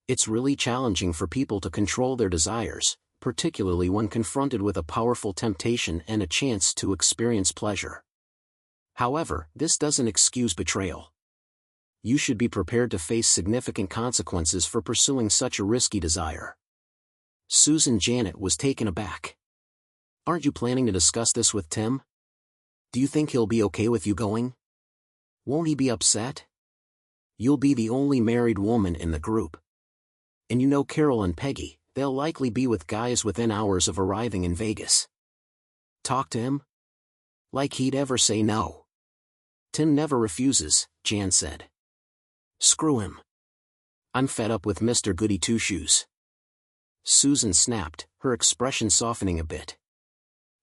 It's really challenging for people to control their desires, particularly when confronted with a powerful temptation and a chance to experience pleasure. However, this doesn't excuse betrayal. You should be prepared to face significant consequences for pursuing such a risky desire. Susan Janet was taken aback. Aren't you planning to discuss this with Tim? Do you think he'll be okay with you going? Won't he be upset? You'll be the only married woman in the group. And you know Carol and Peggy, they'll likely be with guys within hours of arriving in Vegas. Talk to him? Like he'd ever say no. Tim never refuses, Jan said. Screw him. I'm fed up with Mr. Goody Two-Shoes. Susan snapped, her expression softening a bit.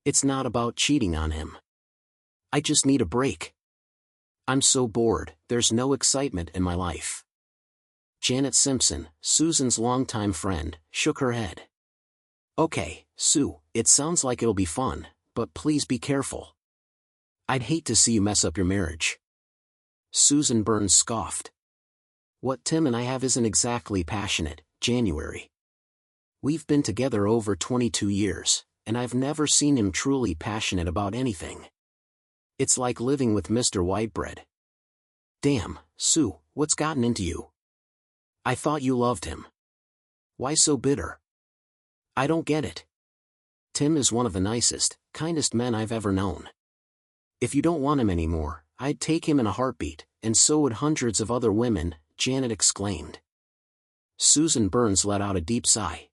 It's not about cheating on him. I just need a break. I'm so bored, there's no excitement in my life. Janet Simpson, Susan's longtime friend, shook her head. Okay, Sue, it sounds like it'll be fun, but please be careful. I'd hate to see you mess up your marriage. Susan Burns scoffed. What Tim and I have isn't exactly passionate, January. We've been together over 22 years, and I've never seen him truly passionate about anything. It's like living with Mr. Whitebread. Damn, Sue, what's gotten into you? I thought you loved him. Why so bitter? I don't get it. Tim is one of the nicest, kindest men I've ever known. If you don't want him anymore, I'd take him in a heartbeat, and so would hundreds of other women, Janet exclaimed. Susan Burns let out a deep sigh.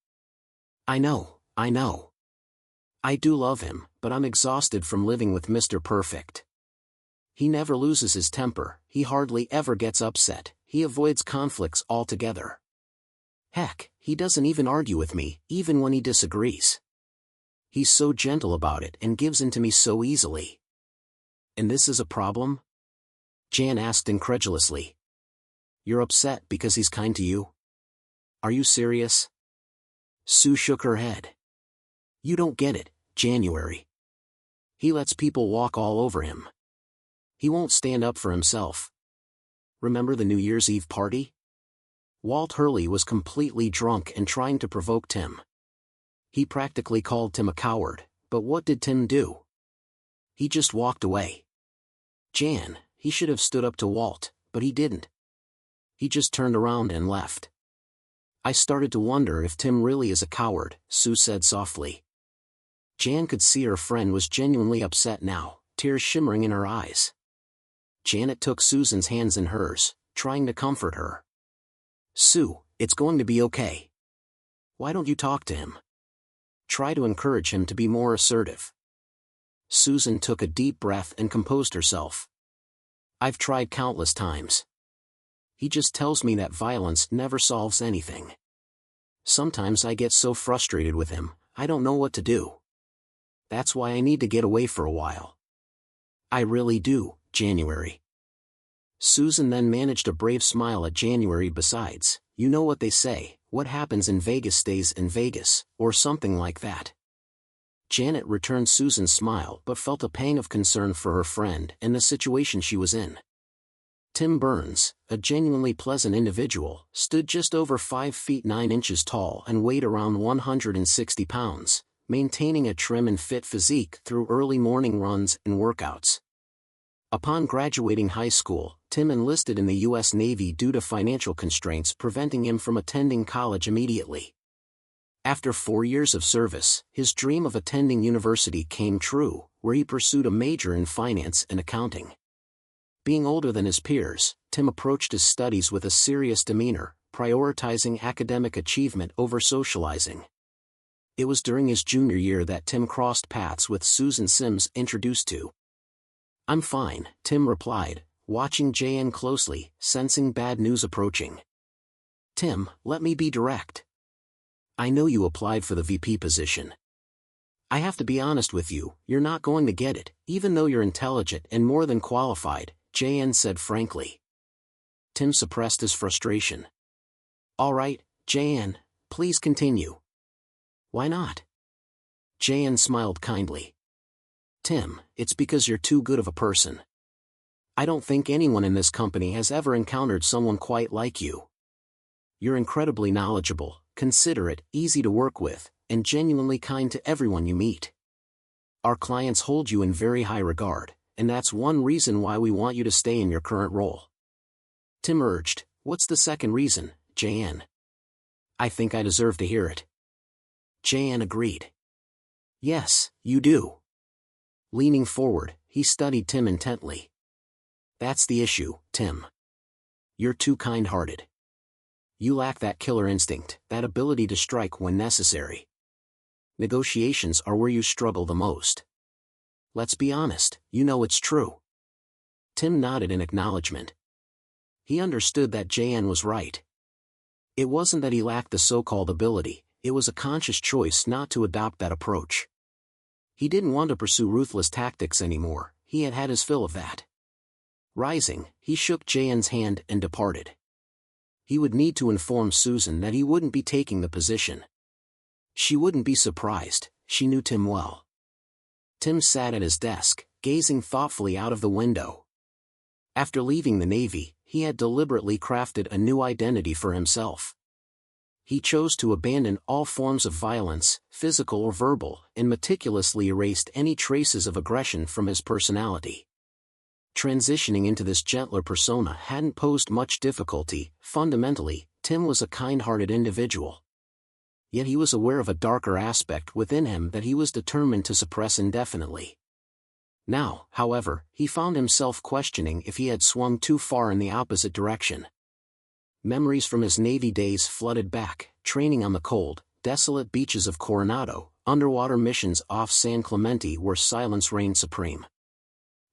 I know. I do love him, but I'm exhausted from living with Mr. Perfect. He never loses his temper, he hardly ever gets upset, he avoids conflicts altogether. Heck, he doesn't even argue with me, even when he disagrees. He's so gentle about it and gives in to me so easily. And this is a problem? Jan asked incredulously. You're upset because he's kind to you? Are you serious? Sue shook her head. You don't get it, January. He lets people walk all over him. He won't stand up for himself. Remember the New Year's Eve party? Walt Hurley was completely drunk and trying to provoke Tim. He practically called Tim a coward, but what did Tim do? He just walked away. Jan, he should have stood up to Walt, but he didn't. He just turned around and left. I started to wonder if Tim really is a coward, Sue said softly. Jan could see her friend was genuinely upset now, tears shimmering in her eyes. Janet took Susan's hands in hers, trying to comfort her. Sue, it's going to be okay. Why don't you talk to him? Try to encourage him to be more assertive. Susan took a deep breath and composed herself. I've tried countless times. He just tells me that violence never solves anything. Sometimes I get so frustrated with him, I don't know what to do. That's why I need to get away for a while. I really do, January. Susan then managed a brave smile at January. Besides, you know what they say, what happens in Vegas stays in Vegas, or something like that. Janet returned Susan's smile but felt a pang of concern for her friend and the situation she was in. Tim Burns, a genuinely pleasant individual, stood just over 5 feet 9 inches tall and weighed around 160 pounds, maintaining a trim and fit physique through early morning runs and workouts. Upon graduating high school, Tim enlisted in the U.S. Navy due to financial constraints preventing him from attending college immediately. After 4 years of service, his dream of attending university came true, where he pursued a major in finance and accounting. Being older than his peers, Tim approached his studies with a serious demeanor, prioritizing academic achievement over socializing. It was during his junior year that Tim crossed paths with Susan Sims, introduced to. I'm fine, Tim replied, watching Jan closely, sensing bad news approaching. Tim, let me be direct. I know you applied for the VP position. I have to be honest with you, you're not going to get it, even though you're intelligent and more than qualified, Jan said frankly. Tim suppressed his frustration. All right, Jan, please continue. Why not? Jan smiled kindly. Tim, it's because you're too good of a person. I don't think anyone in this company has ever encountered someone quite like you. You're incredibly knowledgeable, considerate, easy to work with, and genuinely kind to everyone you meet. Our clients hold you in very high regard, and that's one reason why we want you to stay in your current role." Tim urged, "What's the second reason, Jan?" "I think I deserve to hear it." Jan agreed. "Yes, you do." Leaning forward, he studied Tim intently. "That's the issue, Tim. You're too kind-hearted. You lack that killer instinct, that ability to strike when necessary. Negotiations are where you struggle the most. Let's be honest, you know it's true." Tim nodded in acknowledgement. He understood that Jan was right. It wasn't that he lacked the so-called ability, it was a conscious choice not to adopt that approach. He didn't want to pursue ruthless tactics anymore, he had had his fill of that. Rising, he shook Jan's hand and departed. He would need to inform Susan that he wouldn't be taking the position. She wouldn't be surprised, she knew Tim well. Tim sat at his desk, gazing thoughtfully out of the window. After leaving the Navy, he had deliberately crafted a new identity for himself. He chose to abandon all forms of violence, physical or verbal, and meticulously erased any traces of aggression from his personality. Transitioning into this gentler persona hadn't posed much difficulty. Fundamentally, Tim was a kind-hearted individual. Yet he was aware of a darker aspect within him that he was determined to suppress indefinitely. Now, however, he found himself questioning if he had swung too far in the opposite direction. Memories from his Navy days flooded back, training on the cold, desolate beaches of Coronado, underwater missions off San Clemente where silence reigned supreme.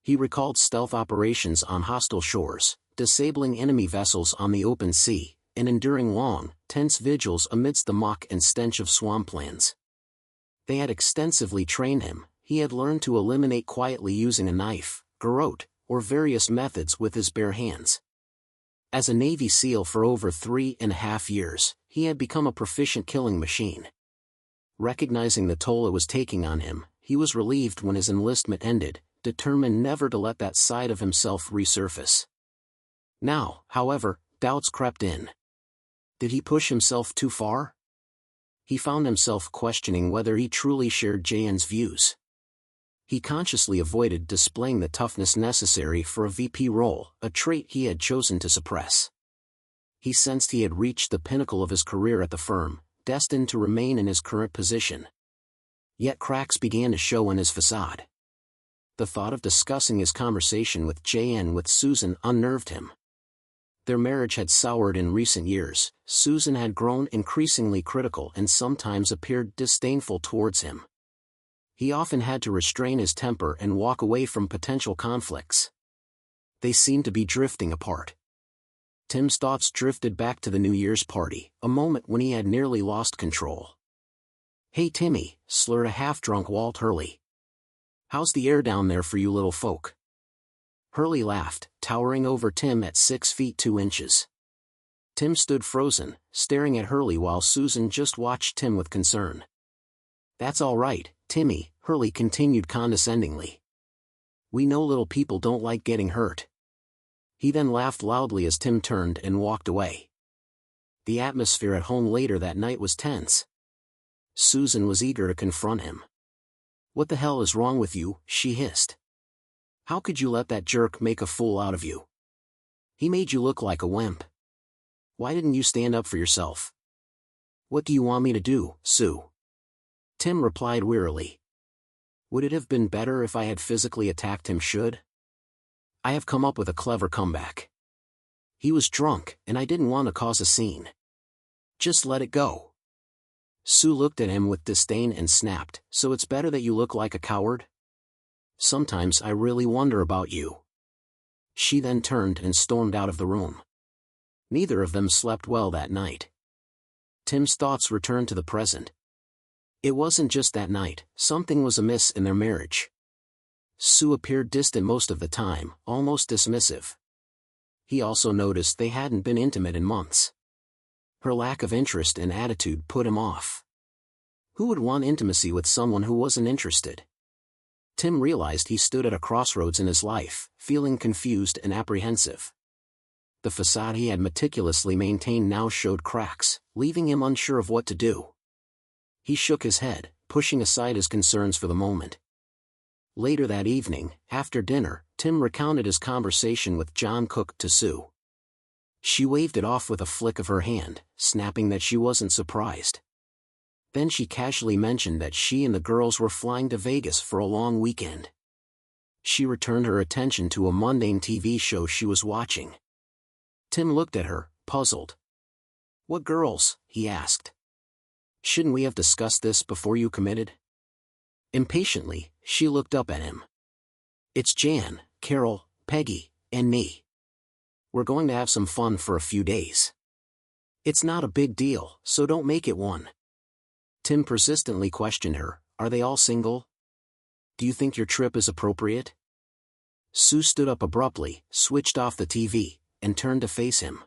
He recalled stealth operations on hostile shores, disabling enemy vessels on the open sea, and enduring long, tense vigils amidst the muck and stench of swamplands. They had extensively trained him. He had learned to eliminate quietly using a knife, garrote, or various methods with his bare hands. As a Navy SEAL for over 3.5 years, he had become a proficient killing machine. Recognizing the toll it was taking on him, he was relieved when his enlistment ended, determined never to let that side of himself resurface. Now, however, doubts crept in. Did he push himself too far? He found himself questioning whether he truly shared Jan's views. He consciously avoided displaying the toughness necessary for a VP role, a trait he had chosen to suppress. He sensed he had reached the pinnacle of his career at the firm, destined to remain in his current position. Yet cracks began to show in his facade. The thought of discussing his conversation with Jan with Susan unnerved him. Their marriage had soured in recent years. Susan had grown increasingly critical and sometimes appeared disdainful towards him. He often had to restrain his temper and walk away from potential conflicts. They seemed to be drifting apart. Tim's thoughts drifted back to the New Year's party, a moment when he had nearly lost control. "Hey Timmy," slurred a half-drunk Walt Hurley. "How's the air down there for you little folk?" Hurley laughed, towering over Tim at 6 feet 2 inches. Tim stood frozen, staring at Hurley while Susan just watched Tim with concern. "That's all right, Timmy," Hurley continued condescendingly. "We know little people don't like getting hurt." He then laughed loudly as Tim turned and walked away. The atmosphere at home later that night was tense. Susan was eager to confront him. "What the hell is wrong with you?" she hissed. "How could you let that jerk make a fool out of you? He made you look like a wimp. Why didn't you stand up for yourself?" "What do you want me to do, Sue?" Tim replied wearily. "Would it have been better if I had physically attacked him? I have come up with a clever comeback. He was drunk, and I didn't want to cause a scene. Just let it go." Sue looked at him with disdain and snapped, "So it's better that you look like a coward? Sometimes I really wonder about you." She then turned and stormed out of the room. Neither of them slept well that night. Tim's thoughts returned to the present. It wasn't just that night, something was amiss in their marriage. Sue appeared distant most of the time, almost dismissive. He also noticed they hadn't been intimate in months. Her lack of interest and attitude put him off. Who would want intimacy with someone who wasn't interested? Tim realized he stood at a crossroads in his life, feeling confused and apprehensive. The facade he had meticulously maintained now showed cracks, leaving him unsure of what to do. He shook his head, pushing aside his concerns for the moment. Later that evening, after dinner, Tim recounted his conversation with John Cook to Sue. She waved it off with a flick of her hand, snapping that she wasn't surprised. Then she casually mentioned that she and the girls were flying to Vegas for a long weekend. She returned her attention to a mundane TV show she was watching. Tim looked at her, puzzled. "What girls?" he asked. "Shouldn't we have discussed this before you committed?" Impatiently, she looked up at him. "It's Jan, Carol, Peggy, and me. We're going to have some fun for a few days. It's not a big deal, so don't make it one." Tim persistently questioned her, "Are they all single? Do you think your trip is appropriate?" Sue stood up abruptly, switched off the TV, and turned to face him.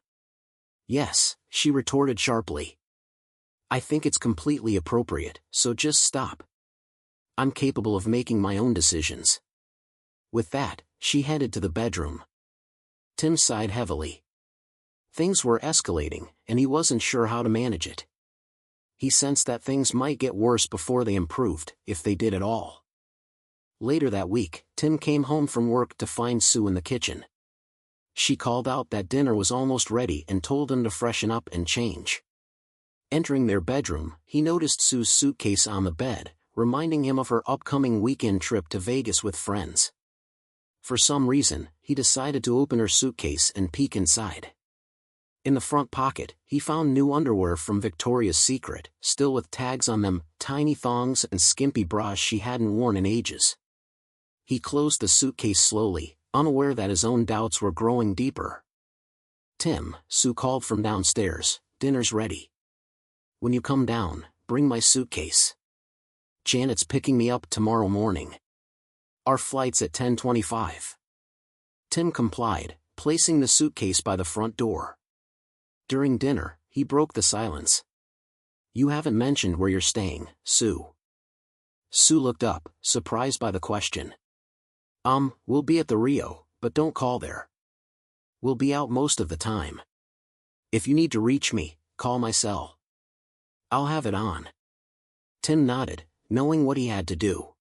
"Yes," she retorted sharply. "I think it's completely appropriate, so just stop. I'm capable of making my own decisions." With that, she headed to the bedroom. Tim sighed heavily. Things were escalating, and he wasn't sure how to manage it. He sensed that things might get worse before they improved, if they did at all. Later that week, Tim came home from work to find Sue in the kitchen. She called out that dinner was almost ready and told him to freshen up and change. Entering their bedroom, he noticed Sue's suitcase on the bed, reminding him of her upcoming weekend trip to Vegas with friends. For some reason, he decided to open her suitcase and peek inside. In the front pocket, he found new underwear from Victoria's Secret, still with tags on them, tiny thongs and skimpy bras she hadn't worn in ages. He closed the suitcase slowly, unaware that his own doubts were growing deeper. "Tim," Sue called from downstairs, "dinner's ready. When you come down, bring my suitcase. Janet's picking me up tomorrow morning. Our flight's at 10:25. Tim complied, placing the suitcase by the front door. During dinner, he broke the silence. "You haven't mentioned where you're staying, Sue." Sue looked up, surprised by the question. We'll be at the Rio, but don't call there. We'll be out most of the time. If you need to reach me, call my cell. I'll have it on." Tim nodded, knowing what he had to do.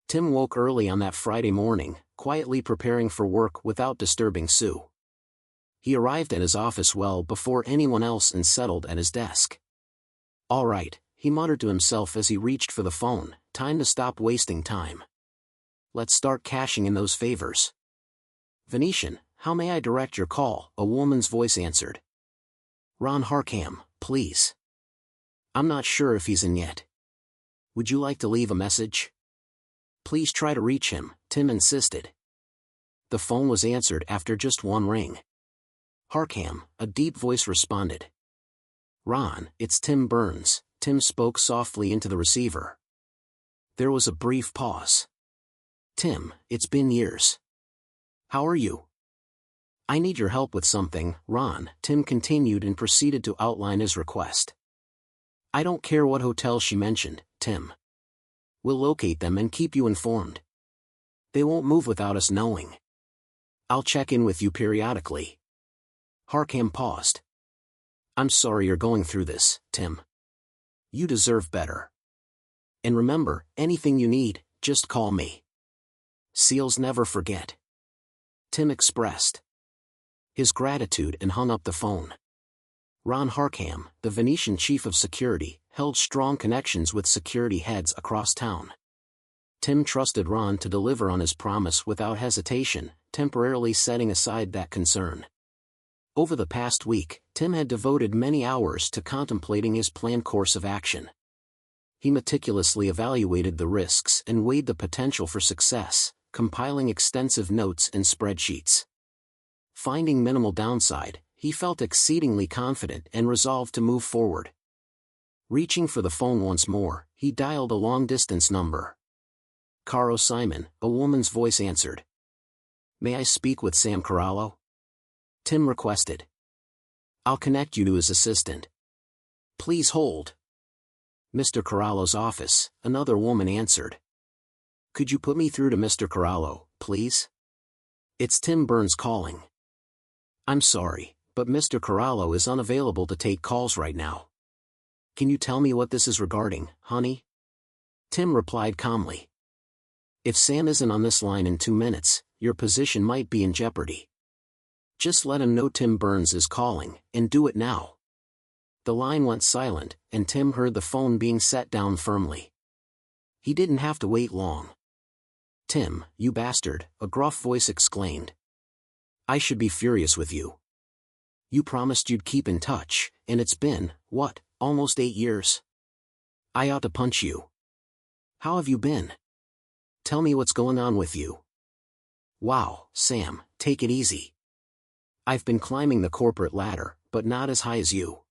Tim woke early on that Friday morning, quietly preparing for work without disturbing Sue. He arrived at his office well before anyone else and settled at his desk. "All right," he muttered to himself as he reached for the phone, "time to stop wasting time. Let's start cashing in those favors." "Venetian, how may I direct your call?" a woman's voice answered. "Ron Harkham, please." "I'm not sure if he's in yet. Would you like to leave a message?" "Please try to reach him," Tim insisted. The phone was answered after just one ring. "Harkham," a deep voice responded. "Ron, it's Tim Burns," Tim spoke softly into the receiver. There was a brief pause. "Tim, it's been years. How are you?" "I need your help with something, Ron," Tim continued and proceeded to outline his request. "I don't care what hotel she mentioned, Tim. We'll locate them and keep you informed. They won't move without us knowing. I'll check in with you periodically." Harkham paused. "I'm sorry you're going through this, Tim. You deserve better. And remember, anything you need, just call me. SEALs never forget." Tim expressed his gratitude and hung up the phone. Ron Harkham, the Venetian chief of security, held strong connections with security heads across town. Tim trusted Ron to deliver on his promise without hesitation, temporarily setting aside that concern. Over the past week, Tim had devoted many hours to contemplating his planned course of action. He meticulously evaluated the risks and weighed the potential for success, compiling extensive notes and spreadsheets. Finding minimal downside, he felt exceedingly confident and resolved to move forward. Reaching for the phone once more, he dialed a long-distance number. "Caro Simon," a woman's voice answered. "May I speak with Sam Corallo?" Tim requested. "I'll connect you to his assistant." "Please hold." "Mr. Corallo's office," another woman answered. "Could you put me through to Mr. Corallo, please? It's Tim Burns calling." I'm sorry, but Mr. Corallo is unavailable to take calls right now. Can you tell me what this is regarding, honey? Tim replied calmly. If Sam isn't on this line in 2 minutes, your position might be in jeopardy. Just let him know Tim Burns is calling, and do it now. The line went silent, and Tim heard the phone being set down firmly. He didn't have to wait long. Tim, you bastard, a gruff voice exclaimed. I should be furious with you. You promised you'd keep in touch, and it's been, what, almost 8 years? I ought to punch you. How have you been? Tell me what's going on with you. Wow, Sam, take it easy. I've been climbing the corporate ladder, but not as high as you.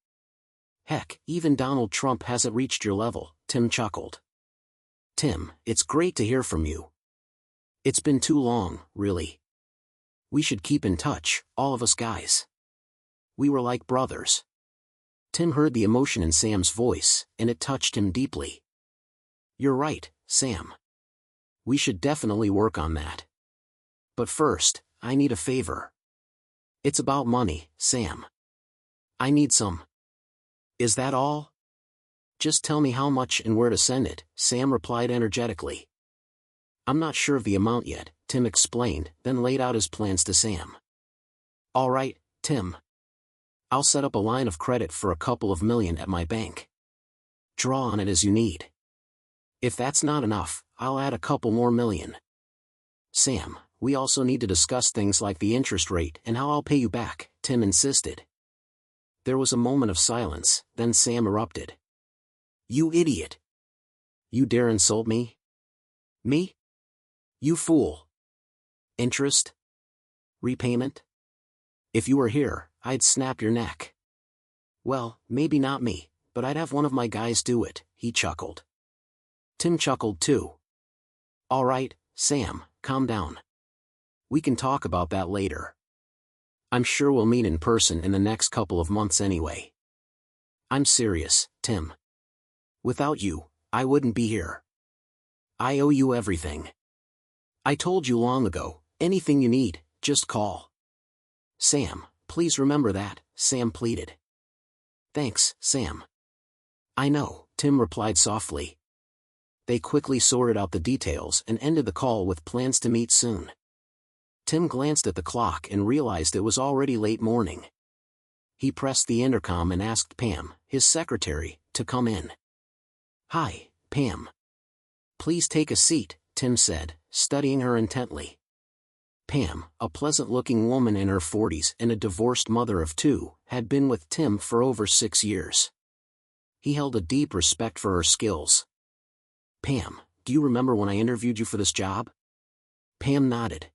Heck, even Donald Trump hasn't reached your level, Tim chuckled. Tim, it's great to hear from you. It's been too long, really. We should keep in touch, all of us guys. We were like brothers. Tim heard the emotion in Sam's voice, and it touched him deeply. You're right, Sam. We should definitely work on that. But first, I need a favor. It's about money, Sam. I need some. Is that all? Just tell me how much and where to send it, Sam replied energetically. I'm not sure of the amount yet, Tim explained, then laid out his plans to Sam. All right, Tim. I'll set up a line of credit for a couple of million at my bank. Draw on it as you need. If that's not enough, I'll add a couple more million. Sam, we also need to discuss things like the interest rate and how I'll pay you back, Tim insisted. There was a moment of silence, then Sam erupted. You idiot! You dare insult me? Me? You fool! Interest? Repayment? If you were here, I'd snap your neck. Well, maybe not me, but I'd have one of my guys do it, he chuckled. Tim chuckled too. All right, Sam, calm down. We can talk about that later. I'm sure we'll meet in person in the next couple of months anyway. I'm serious, Tim. Without you, I wouldn't be here. I owe you everything. I told you long ago, anything you need, just call. Sam, please remember that, Sam pleaded. Thanks, Sam. I know, Tim replied softly. They quickly sorted out the details and ended the call with plans to meet soon. Tim glanced at the clock and realized it was already late morning. He pressed the intercom and asked Pam, his secretary, to come in. Hi, Pam. Please take a seat, Tim said, studying her intently. Pam, a pleasant-looking woman in her 40s and a divorced mother of 2, had been with Tim for over 6 years. He held a deep respect for her skills. Pam, do you remember when I interviewed you for this job? Pam nodded.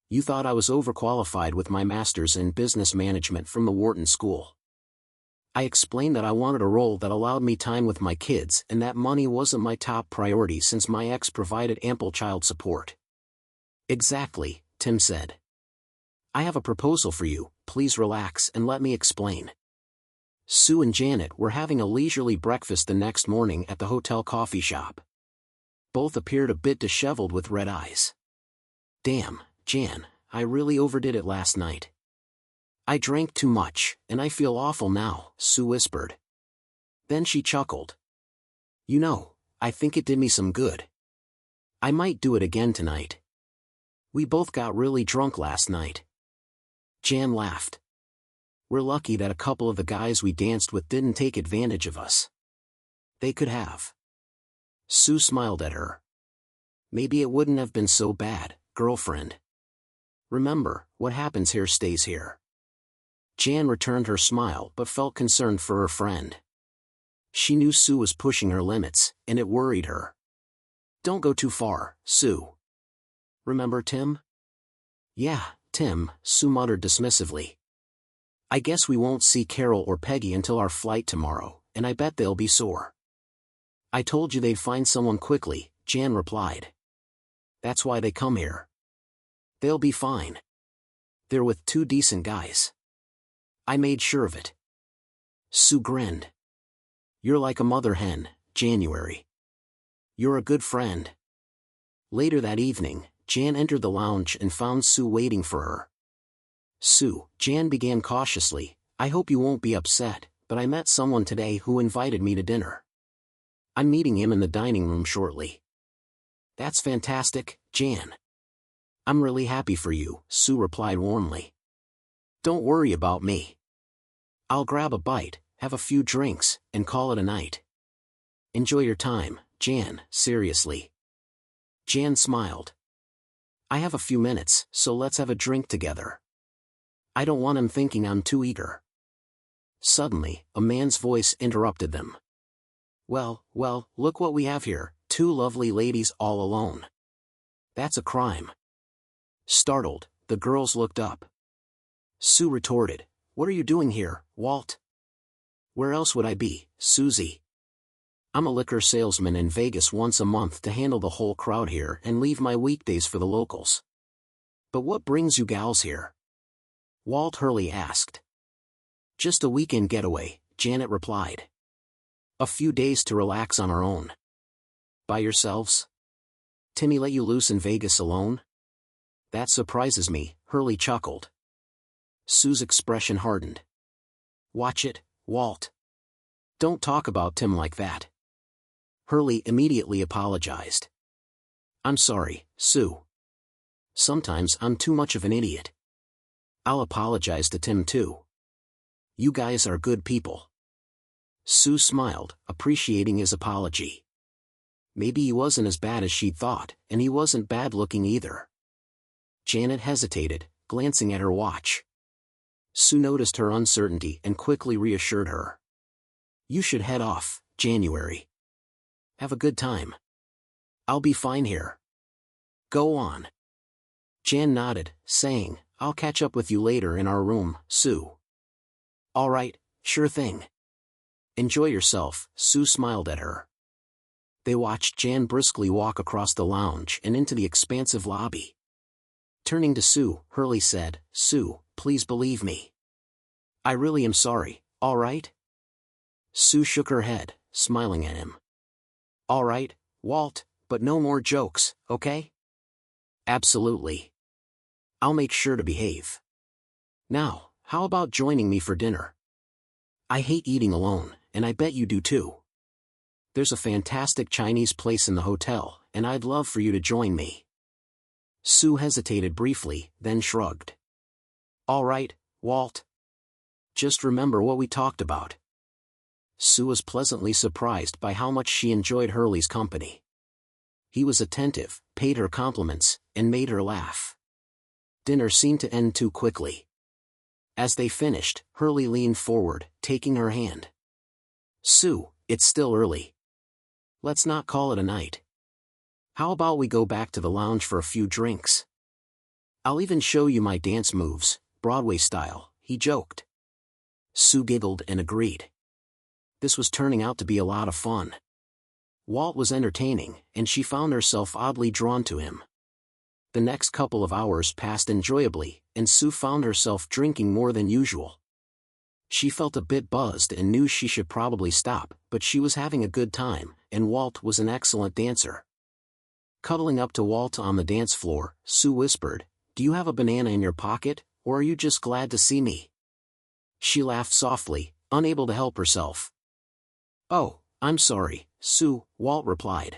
You thought I was overqualified with my master's in business management from the Wharton School. I explained that I wanted a role that allowed me time with my kids and that money wasn't my top priority since my ex provided ample child support. Exactly, Tim said. I have a proposal for you, please relax and let me explain. Sue and Janet were having a leisurely breakfast the next morning at the hotel coffee shop. Both appeared a bit disheveled with red eyes. Damn, Jan, I really overdid it last night. I drank too much, and I feel awful now, Sue whispered. Then she chuckled. You know, I think it did me some good. I might do it again tonight. We both got really drunk last night. Jan laughed. We're lucky that a couple of the guys we danced with didn't take advantage of us. They could have. Sue smiled at her. Maybe it wouldn't have been so bad, girlfriend. Remember, what happens here stays here. Jan returned her smile but felt concerned for her friend. She knew Sue was pushing her limits, and it worried her. Don't go too far, Sue. Remember Tim? Yeah, Tim, Sue muttered dismissively. I guess we won't see Carol or Peggy until our flight tomorrow, and I bet they'll be sore. I told you they'd find someone quickly, Jan replied. That's why they come here. They'll be fine. They're with 2 decent guys. I made sure of it. Sue grinned. You're like a mother hen, January. You're a good friend. Later that evening, Jan entered the lounge and found Sue waiting for her. Sue, Jan began cautiously, I hope you won't be upset, but I met someone today who invited me to dinner. I'm meeting him in the dining room shortly. That's fantastic, Jan. I'm really happy for you, Sue replied warmly. Don't worry about me. I'll grab a bite, have a few drinks, and call it a night. Enjoy your time, Jan, seriously. Jan smiled. I have a few minutes, so let's have a drink together. I don't want him thinking I'm too eager. Suddenly, a man's voice interrupted them. Well, look what we have here, two lovely ladies all alone. That's a crime. Startled, the girls looked up. Sue retorted, What are you doing here, Walt? Where else would I be, Susie? I'm a liquor salesman in Vegas once a month to handle the whole crowd here and leave my weekdays for the locals. But what brings you gals here? Walt Hurley asked. Just a weekend getaway, Janet replied. A few days to relax on our own. By yourselves? Timmy let you loose in Vegas alone? That surprises me, Hurley chuckled. Sue's expression hardened. Watch it, Walt. Don't talk about Tim like that. Hurley immediately apologized. I'm sorry, Sue. Sometimes I'm too much of an idiot. I'll apologize to Tim too. You guys are good people. Sue smiled, appreciating his apology. Maybe he wasn't as bad as she'd thought, and he wasn't bad-looking either. Janet hesitated, glancing at her watch. Sue noticed her uncertainty and quickly reassured her. You should head off, January. Have a good time. I'll be fine here. Go on. Jan nodded, saying, I'll catch up with you later in our room, Sue. All right, sure thing. Enjoy yourself, Sue smiled at her. They watched Jan briskly walk across the lounge and into the expansive lobby. Turning to Sue, Hurley said, Sue, please believe me. I really am sorry, all right? Sue shook her head, smiling at him. All right, Walt, but no more jokes, okay? Absolutely. I'll make sure to behave. Now, how about joining me for dinner? I hate eating alone, and I bet you do too. There's a fantastic Chinese place in the hotel, and I'd love for you to join me. Sue hesitated briefly, then shrugged. All right, Walt. Just remember what we talked about. Sue was pleasantly surprised by how much she enjoyed Hurley's company. He was attentive, paid her compliments, and made her laugh. Dinner seemed to end too quickly. As they finished, Hurley leaned forward, taking her hand. Sue, it's still early. Let's not call it a night. How about we go back to the lounge for a few drinks? I'll even show you my dance moves, Broadway style, he joked. Sue giggled and agreed. This was turning out to be a lot of fun. Walt was entertaining, and she found herself oddly drawn to him. The next couple of hours passed enjoyably, and Sue found herself drinking more than usual. She felt a bit buzzed and knew she should probably stop, but she was having a good time, and Walt was an excellent dancer. Cuddling up to Walt on the dance floor, Sue whispered, Do you have a banana in your pocket, or are you just glad to see me? She laughed softly, unable to help herself. Oh, I'm sorry, Sue, Walt replied.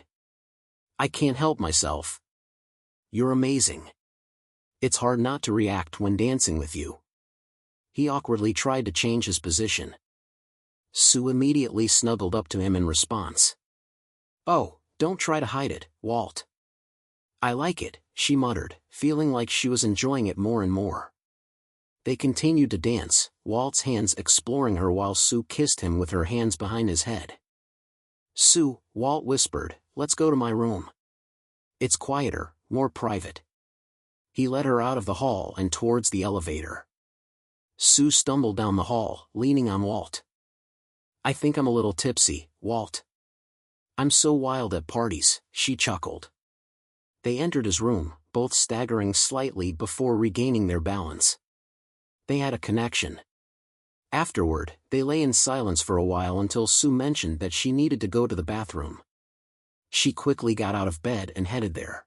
I can't help myself. You're amazing. It's hard not to react when dancing with you. He awkwardly tried to change his position. Sue immediately snuggled up to him in response. Oh, don't try to hide it, Walt. I like it, she muttered, feeling like she was enjoying it more and more. They continued to dance, Walt's hands exploring her while Sue kissed him with her hands behind his head. Sue, Walt whispered, let's go to my room. It's quieter, more private. He led her out of the hall and towards the elevator. Sue stumbled down the hall, leaning on Walt. I think I'm a little tipsy, Walt. I'm so wild at parties, she chuckled. They entered his room, both staggering slightly before regaining their balance. They had a connection. Afterward, they lay in silence for a while until Sue mentioned that she needed to go to the bathroom. She quickly got out of bed and headed there.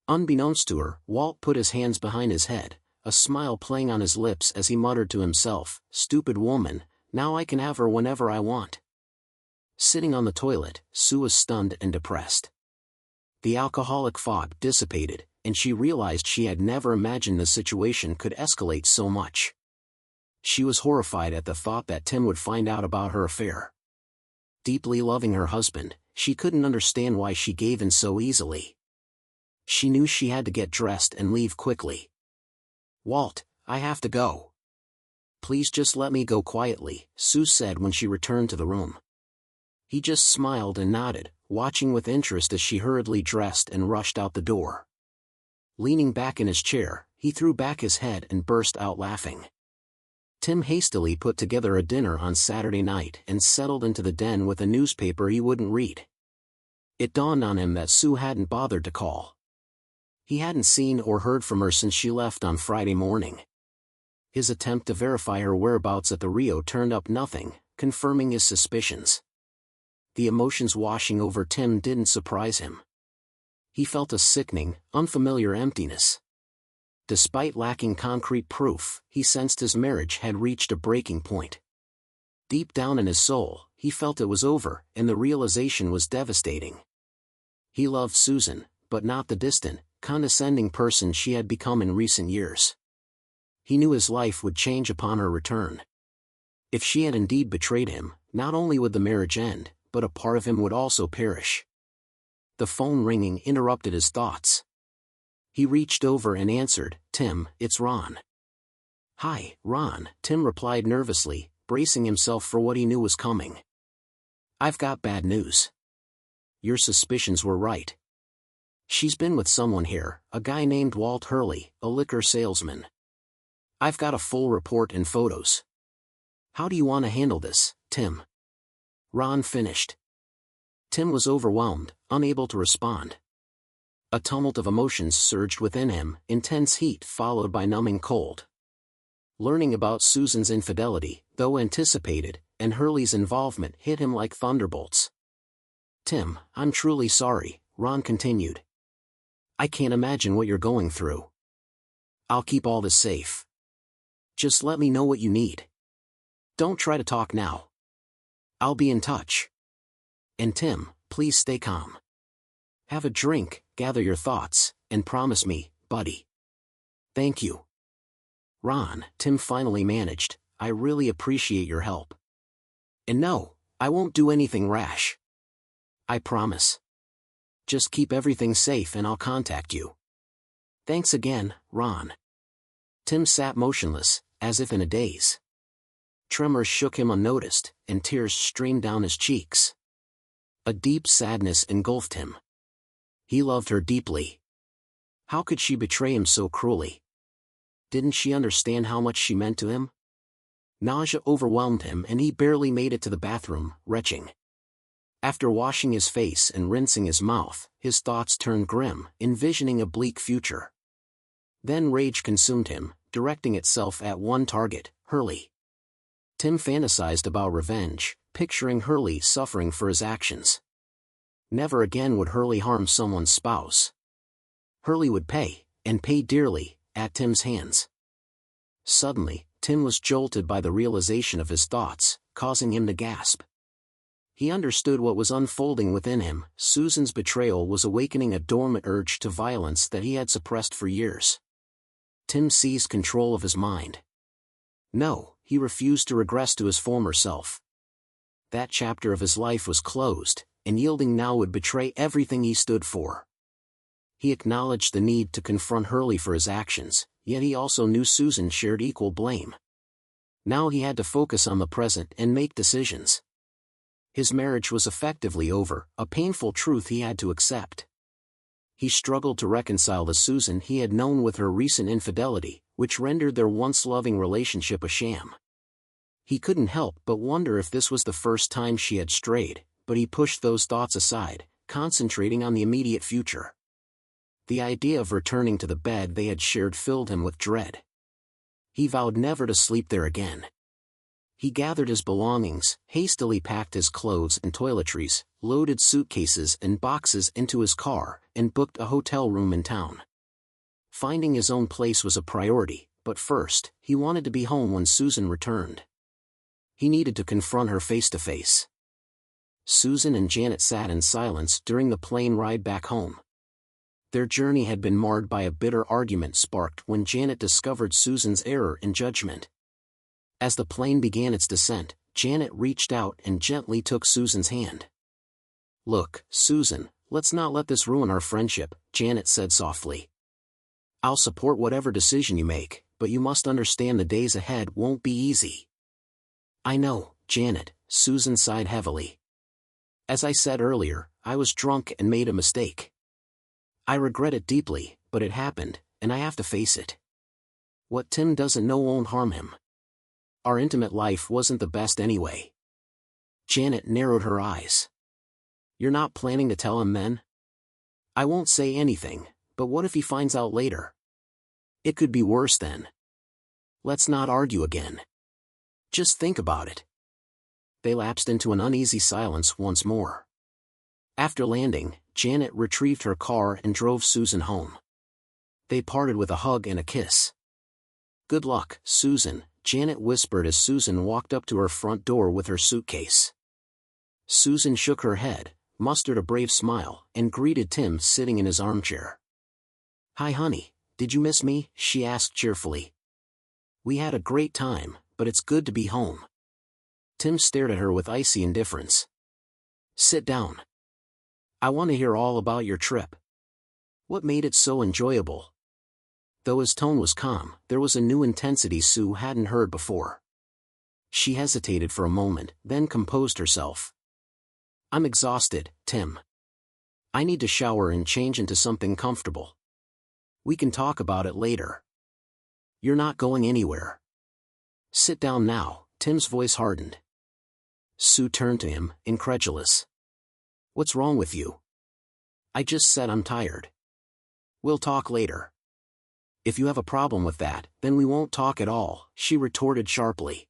Unbeknownst to her, Walt put his hands behind his head, a smile playing on his lips as he muttered to himself, "Stupid woman, now I can have her whenever I want." Sitting on the toilet, Sue was stunned and depressed. The alcoholic fog dissipated, and she realized she had never imagined the situation could escalate so much. She was horrified at the thought that Tim would find out about her affair. Deeply loving her husband, she couldn't understand why she gave in so easily. She knew she had to get dressed and leave quickly. "Walt, I have to go. Please just let me go quietly," Sue said when she returned to the room. He just smiled and nodded, watching with interest as she hurriedly dressed and rushed out the door. Leaning back in his chair, he threw back his head and burst out laughing. Tim hastily put together a dinner on Saturday night and settled into the den with a newspaper he wouldn't read. It dawned on him that Sue hadn't bothered to call. He hadn't seen or heard from her since she left on Friday morning. His attempt to verify her whereabouts at the Rio turned up nothing, confirming his suspicions. The emotions washing over Tim didn't surprise him. He felt a sickening, unfamiliar emptiness. Despite lacking concrete proof, he sensed his marriage had reached a breaking point. Deep down in his soul, he felt it was over, and the realization was devastating. He loved Susan, but not the distant, condescending person she had become in recent years. He knew his life would change upon her return. If she had indeed betrayed him, not only would the marriage end, but a part of him would also perish. The phone ringing interrupted his thoughts. He reached over and answered, "Tim, it's Ron." "Hi, Ron," Tim replied nervously, bracing himself for what he knew was coming. "I've got bad news. Your suspicions were right. She's been with someone here, a guy named Walt Hurley, a liquor salesman. I've got a full report and photos. How do you want to handle this, Tim?" Ron finished. Tim was overwhelmed, unable to respond. A tumult of emotions surged within him, intense heat followed by numbing cold. Learning about Susan's infidelity, though anticipated, and Hurley's involvement hit him like thunderbolts. "Tim, I'm truly sorry," Ron continued. "I can't imagine what you're going through. I'll keep all this safe. Just let me know what you need. Don't try to talk now. I'll be in touch. And Tim, please stay calm. Have a drink, gather your thoughts, and promise me, buddy. Thank you." "Ron," Tim finally managed, "I really appreciate your help. And no, I won't do anything rash. I promise. Just keep everything safe and I'll contact you." "Thanks again, Ron." Tim sat motionless, as if in a daze. Tremors shook him unnoticed, and tears streamed down his cheeks. A deep sadness engulfed him. He loved her deeply. How could she betray him so cruelly? Didn't she understand how much she meant to him? Nausea overwhelmed him and he barely made it to the bathroom, retching. After washing his face and rinsing his mouth, his thoughts turned grim, envisioning a bleak future. Then rage consumed him, directing itself at one target, Hurley. Tim fantasized about revenge, picturing Hurley suffering for his actions. Never again would Hurley harm someone's spouse. Hurley would pay, and pay dearly, at Tim's hands. Suddenly, Tim was jolted by the realization of his thoughts, causing him to gasp. He understood what was unfolding within him. Susan's betrayal was awakening a dormant urge to violence that he had suppressed for years. Tim seized control of his mind. No, he refused to regress to his former self. That chapter of his life was closed, and yielding now would betray everything he stood for. He acknowledged the need to confront Hurley for his actions, yet he also knew Susan shared equal blame. Now he had to focus on the present and make decisions. His marriage was effectively over, a painful truth he had to accept. He struggled to reconcile the Susan he had known with her recent infidelity, which rendered their once loving relationship a sham. He couldn't help but wonder if this was the first time she had strayed, but he pushed those thoughts aside, concentrating on the immediate future. The idea of returning to the bed they had shared filled him with dread. He vowed never to sleep there again. He gathered his belongings, hastily packed his clothes and toiletries, loaded suitcases and boxes into his car, and booked a hotel room in town. Finding his own place was a priority, but first, he wanted to be home when Susan returned. He needed to confront her face to face. Susan and Janet sat in silence during the plane ride back home. Their journey had been marred by a bitter argument sparked when Janet discovered Susan's error in judgment. As the plane began its descent, Janet reached out and gently took Susan's hand. "Look, Susan, let's not let this ruin our friendship," Janet said softly. "I'll support whatever decision you make, but you must understand the days ahead won't be easy." "I know, Janet," Susan sighed heavily. "As I said earlier, I was drunk and made a mistake. I regret it deeply, but it happened, and I have to face it. What Tim doesn't know won't harm him. Our intimate life wasn't the best anyway." Janet narrowed her eyes. "You're not planning to tell him then?" "I won't say anything, but what if he finds out later? It could be worse then. Let's not argue again. Just think about it." They lapsed into an uneasy silence once more. After landing, Janet retrieved her car and drove Susan home. They parted with a hug and a kiss. "Good luck, Susan," Janet whispered as Susan walked up to her front door with her suitcase. Susan shook her head, mustered a brave smile, and greeted Tim sitting in his armchair. "Hi honey, did you miss me?" she asked cheerfully. "We had a great time, but it's good to be home." Tim stared at her with icy indifference. "Sit down. I want to hear all about your trip. What made it so enjoyable?" Though his tone was calm, there was a new intensity Sue hadn't heard before. She hesitated for a moment, then composed herself. "I'm exhausted, Tim. I need to shower and change into something comfortable. We can talk about it later." "You're not going anywhere. Sit down now," Tim's voice hardened. Sue turned to him, incredulous. "What's wrong with you?" "I just said I'm tired. We'll talk later." "If you have a problem with that, then we won't talk at all," she retorted sharply.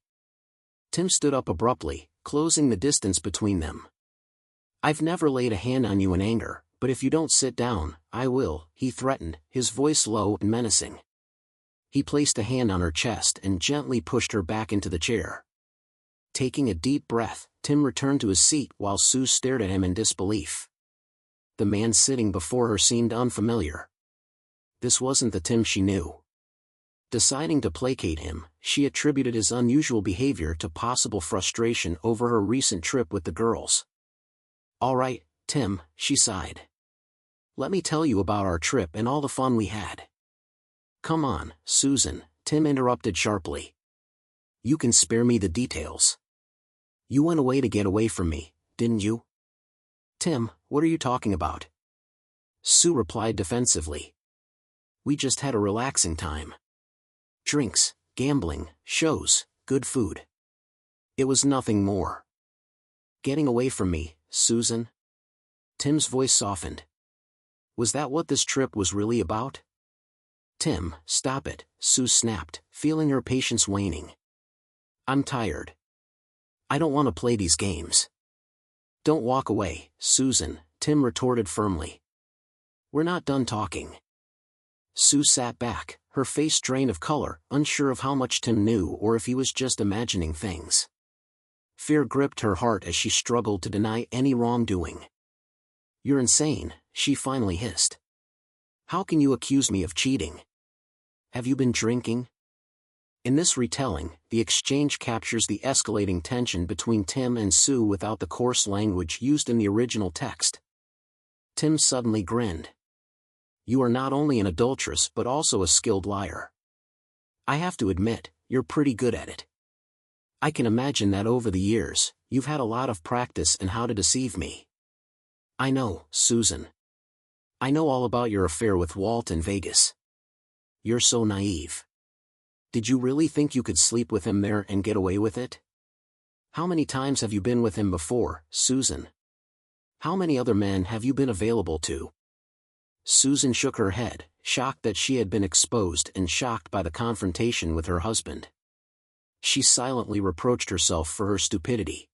Tim stood up abruptly, closing the distance between them. "I've never laid a hand on you in anger, but if you don't sit down, I will," he threatened, his voice low and menacing. He placed a hand on her chest and gently pushed her back into the chair. Taking a deep breath, Tim returned to his seat while Sue stared at him in disbelief. The man sitting before her seemed unfamiliar. This wasn't the Tim she knew. Deciding to placate him, she attributed his unusual behavior to possible frustration over her recent trip with the girls. "All right, Tim," she sighed. "Let me tell you about our trip and all the fun we had." "Come on, Susan," Tim interrupted sharply. "You can spare me the details. You went away to get away from me, didn't you?" "Tim, what are you talking about?" Sue replied defensively. "We just had a relaxing time. Drinks, gambling, shows, good food. It was nothing more." "Getting away from me, Susan?" Tim's voice softened. "Was that what this trip was really about?" "Tim, stop it," Sue snapped, feeling her patience waning. "I'm tired. I don't want to play these games." "Don't walk away, Susan," Tim retorted firmly. "We're not done talking." Sue sat back, her face drained of color, unsure of how much Tim knew or if he was just imagining things. Fear gripped her heart as she struggled to deny any wrongdoing. "You're insane," she finally hissed. "How can you accuse me of cheating? Have you been drinking?" In this retelling, the exchange captures the escalating tension between Tim and Sue without the coarse language used in the original text. Tim suddenly grinned. "You are not only an adulteress but also a skilled liar. I have to admit, you're pretty good at it. I can imagine that over the years, you've had a lot of practice in how to deceive me." "I know, Susan. I know all about your affair with Walt in Vegas. You're so naive. Did you really think you could sleep with him there and get away with it? How many times have you been with him before, Susan? How many other men have you been available to?" Susan shook her head, shocked that she had been exposed and shocked by the confrontation with her husband. She silently reproached herself for her stupidity.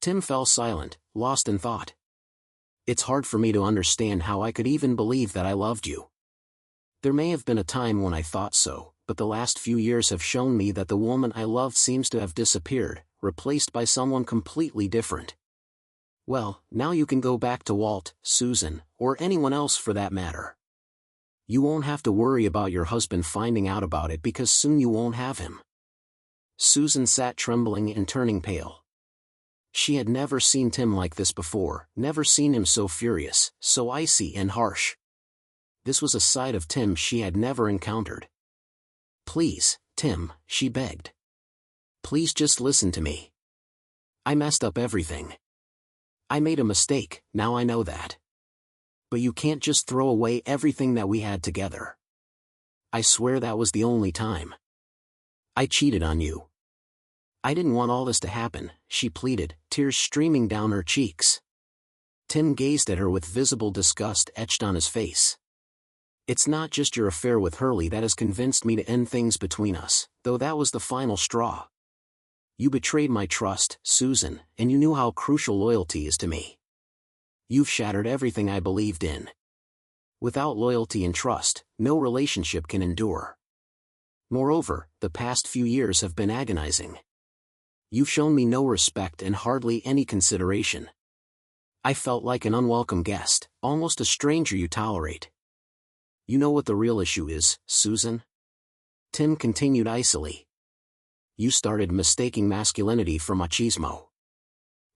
Tim fell silent, lost in thought. "It's hard for me to understand how I could even believe that I loved you. There may have been a time when I thought so, but the last few years have shown me that the woman I loved seems to have disappeared, replaced by someone completely different. Well, now you can go back to Walt, Susan, or anyone else for that matter. You won't have to worry about your husband finding out about it because soon you won't have him." Susan sat trembling and turning pale. She had never seen Tim like this before, never seen him so furious, so icy and harsh. This was a side of Tim she had never encountered. "Please, Tim," she begged. "Please just listen to me. I messed up everything. I made a mistake, now I know that. But you can't just throw away everything that we had together. I swear that was the only time. I cheated on you. I didn't want all this to happen," she pleaded, tears streaming down her cheeks. Tim gazed at her with visible disgust etched on his face. "It's not just your affair with Hurley that has convinced me to end things between us, though that was the final straw. You betrayed my trust, Susan, and you knew how crucial loyalty is to me. You've shattered everything I believed in. Without loyalty and trust, no relationship can endure. Moreover, the past few years have been agonizing. You've shown me no respect and hardly any consideration. I felt like an unwelcome guest, almost a stranger you tolerate. You know what the real issue is, Susan?" Tim continued icily. "You started mistaking masculinity for machismo.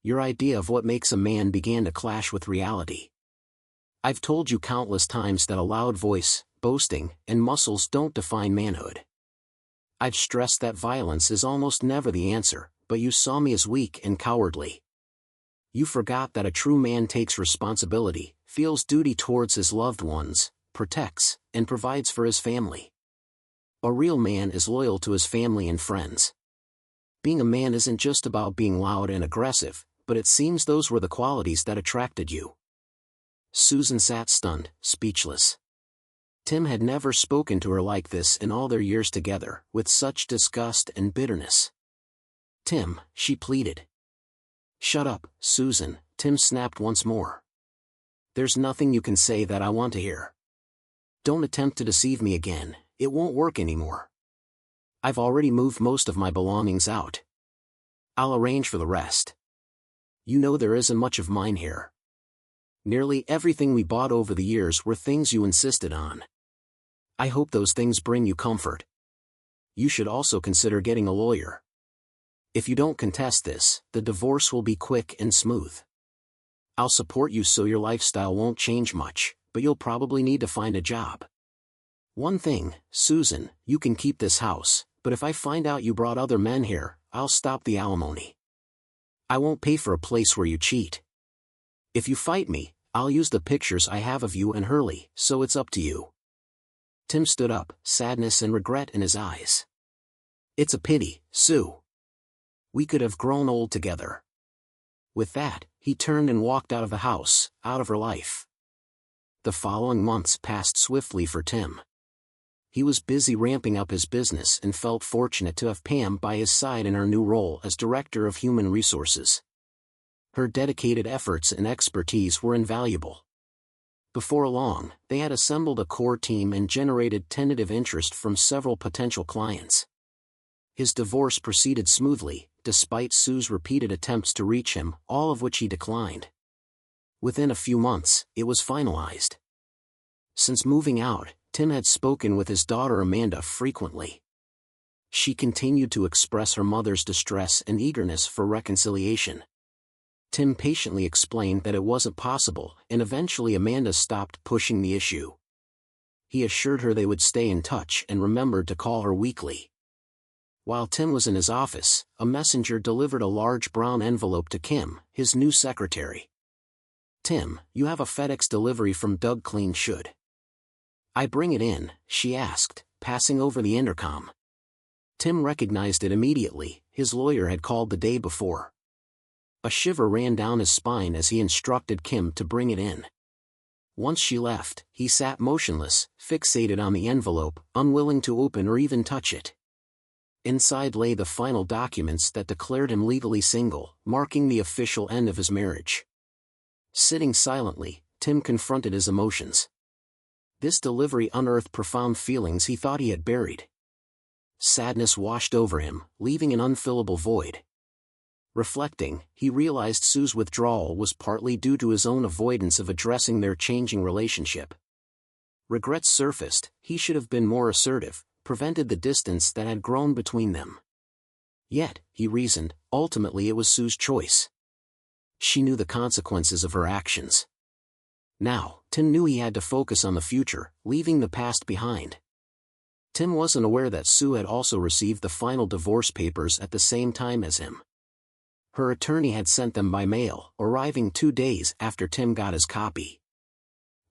Your idea of what makes a man began to clash with reality. I've told you countless times that a loud voice, boasting, and muscles don't define manhood. I've stressed that violence is almost never the answer, but you saw me as weak and cowardly. You forgot that a true man takes responsibility, feels duty towards his loved ones, protects, and provides for his family. A real man is loyal to his family and friends. Being a man isn't just about being loud and aggressive, but it seems those were the qualities that attracted you." Susan sat stunned, speechless. Tim had never spoken to her like this in all their years together, with such disgust and bitterness. "Tim," she pleaded. "Shut up, Susan," Tim snapped once more. "There's nothing you can say that I want to hear. Don't attempt to deceive me again, it won't work anymore. I've already moved most of my belongings out. I'll arrange for the rest. You know there isn't much of mine here. Nearly everything we bought over the years were things you insisted on. I hope those things bring you comfort. You should also consider getting a lawyer. If you don't contest this, the divorce will be quick and smooth. I'll support you so your lifestyle won't change much, but you'll probably need to find a job. One thing, Susan, you can keep this house, but if I find out you brought other men here, I'll stop the alimony. I won't pay for a place where you cheat. If you fight me, I'll use the pictures I have of you and Hurley, so it's up to you." Tim stood up, sadness and regret in his eyes. "It's a pity, Sue. We could have grown old together." With that, he turned and walked out of the house, out of her life. The following months passed swiftly for Tim. He was busy ramping up his business and felt fortunate to have Pam by his side in her new role as Director of Human Resources. Her dedicated efforts and expertise were invaluable. Before long, they had assembled a core team and generated tentative interest from several potential clients. His divorce proceeded smoothly, despite Sue's repeated attempts to reach him, all of which he declined. Within a few months, it was finalized. Since moving out, Tim had spoken with his daughter Amanda frequently. She continued to express her mother's distress and eagerness for reconciliation. Tim patiently explained that it wasn't possible, and eventually Amanda stopped pushing the issue. He assured her they would stay in touch and remembered to call her weekly. While Tim was in his office, a messenger delivered a large brown envelope to Kim, his new secretary. "Tim, you have a FedEx delivery from Doug Clean Should I bring it in?" she asked, passing over the intercom. Tim recognized it immediately, his lawyer had called the day before. A shiver ran down his spine as he instructed Kim to bring it in. Once she left, he sat motionless, fixated on the envelope, unwilling to open or even touch it. Inside lay the final documents that declared him legally single, marking the official end of his marriage. Sitting silently, Tim confronted his emotions. This delivery unearthed profound feelings he thought he had buried. Sadness washed over him, leaving an unfillable void. Reflecting, he realized Sue's withdrawal was partly due to his own avoidance of addressing their changing relationship. Regrets surfaced. He should have been more assertive, prevented the distance that had grown between them. Yet, he reasoned, ultimately it was Sue's choice. She knew the consequences of her actions. Now, Tim knew he had to focus on the future, leaving the past behind. Tim wasn't aware that Sue had also received the final divorce papers at the same time as him. Her attorney had sent them by mail, arriving 2 days after Tim got his copy.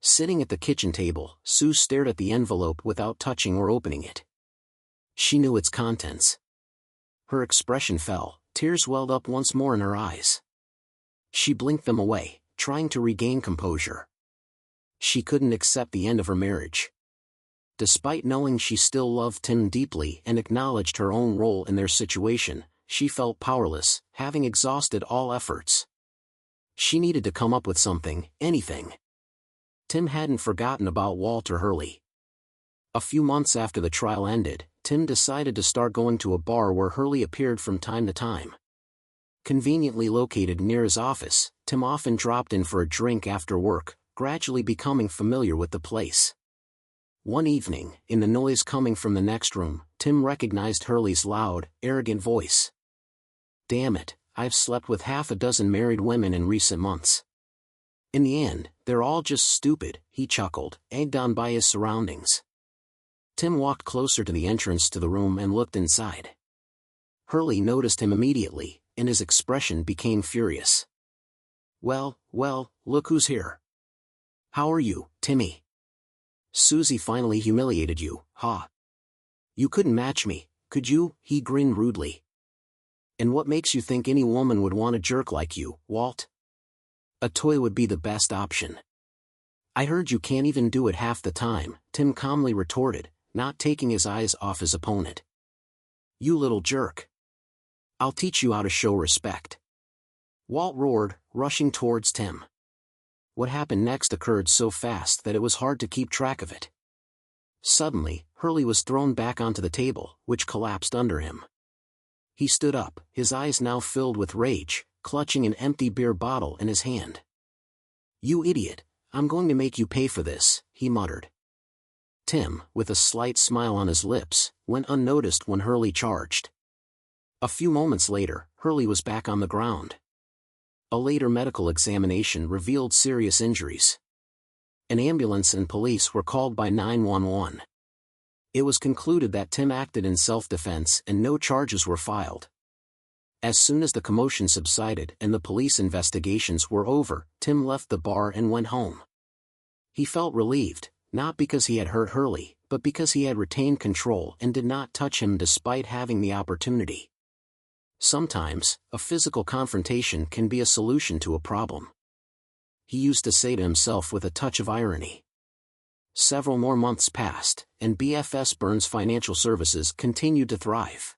Sitting at the kitchen table, Sue stared at the envelope without touching or opening it. She knew its contents. Her expression fell, tears welled up once more in her eyes. She blinked them away, trying to regain composure. She couldn't accept the end of her marriage. Despite knowing she still loved Tim deeply and acknowledged her own role in their situation, she felt powerless, having exhausted all efforts. She needed to come up with something, anything. Tim hadn't forgotten about Walter Hurley. A few months after the trial ended, Tim decided to start going to a bar where Hurley appeared from time to time. Conveniently located near his office, Tim often dropped in for a drink after work, gradually becoming familiar with the place. One evening, in the noise coming from the next room, Tim recognized Hurley's loud, arrogant voice. "Damn it, I've slept with half a dozen married women in recent months. In the end, they're all just stupid," he chuckled, egged on by his surroundings. Tim walked closer to the entrance to the room and looked inside. Hurley noticed him immediately, and his expression became furious. Well, look who's here. How are you, Timmy? Susie finally humiliated you, huh? You couldn't match me, could you?" He grinned rudely. "And what makes you think any woman would want a jerk like you, Walt? A toy would be the best option." "I heard you can't even do it half the time," Tim calmly retorted, not taking his eyes off his opponent. "You little jerk. I'll teach you how to show respect." Walt roared, rushing towards Tim. What happened next occurred so fast that it was hard to keep track of it. Suddenly, Hurley was thrown back onto the table, which collapsed under him. He stood up, his eyes now filled with rage, clutching an empty beer bottle in his hand. "You idiot, I'm going to make you pay for this," he muttered. Tim, with a slight smile on his lips, went unnoticed when Hurley charged. A few moments later, Hurley was back on the ground. A later medical examination revealed serious injuries. An ambulance and police were called by 911. It was concluded that Tim acted in self-defense and no charges were filed. As soon as the commotion subsided and the police investigations were over, Tim left the bar and went home. He felt relieved, not because he had hurt Hurley, but because he had retained control and did not touch him despite having the opportunity. Sometimes, a physical confrontation can be a solution to a problem. He used to say to himself with a touch of irony. Several more months passed, and BFS Burns Financial Services continued to thrive.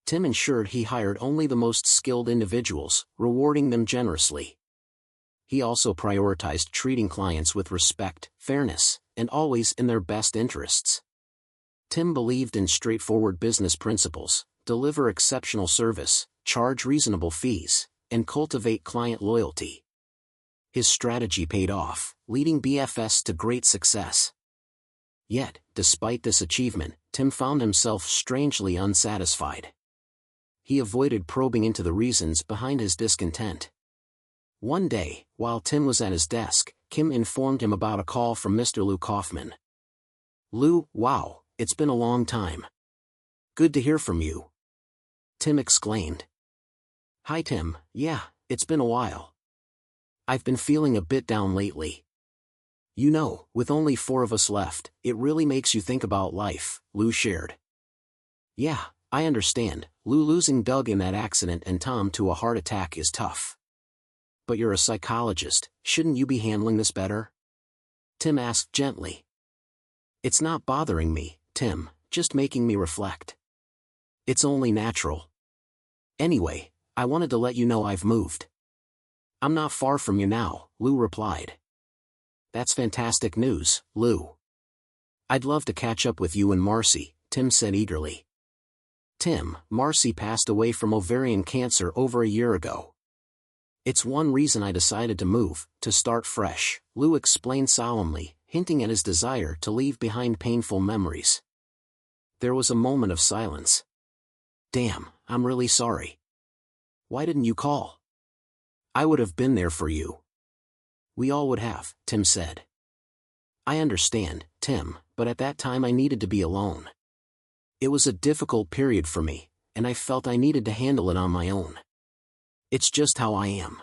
Tim ensured he hired only the most skilled individuals, rewarding them generously. He also prioritized treating clients with respect, fairness, and always in their best interests. Tim believed in straightforward business principles: deliver exceptional service, charge reasonable fees, and cultivate client loyalty. His strategy paid off, leading BFS to great success. Yet, despite this achievement, Tim found himself strangely unsatisfied. He avoided probing into the reasons behind his discontent. One day, while Tim was at his desk, Kim informed him about a call from Mr. Lou Kaufman. "Lou, wow, it's been a long time. Good to hear from you," Tim exclaimed. "Hi Tim, yeah, it's been a while. I've been feeling a bit down lately. You know, with only 4 of us left, it really makes you think about life," Lou shared. "Yeah, I understand, Lou, losing Doug in that accident and Tom to a heart attack is tough. But you're a psychologist, shouldn't you be handling this better?" Tim asked gently. "It's not bothering me, Tim, just making me reflect. It's only natural. Anyway, I wanted to let you know I've moved." "I'm not far from you now," Lou replied. "That's fantastic news, Lou. I'd love to catch up with you and Marcy," Tim said eagerly. Tim, Marcy passed away from ovarian cancer over a year ago. It's one reason I decided to move, to start fresh, Lou explained solemnly, hinting at his desire to leave behind painful memories. There was a moment of silence. Damn, I'm really sorry. Why didn't you call? I would have been there for you. We all would have, Tim said. I understand, Tim, but at that time I needed to be alone. It was a difficult period for me, and I felt I needed to handle it on my own. It's just how I am.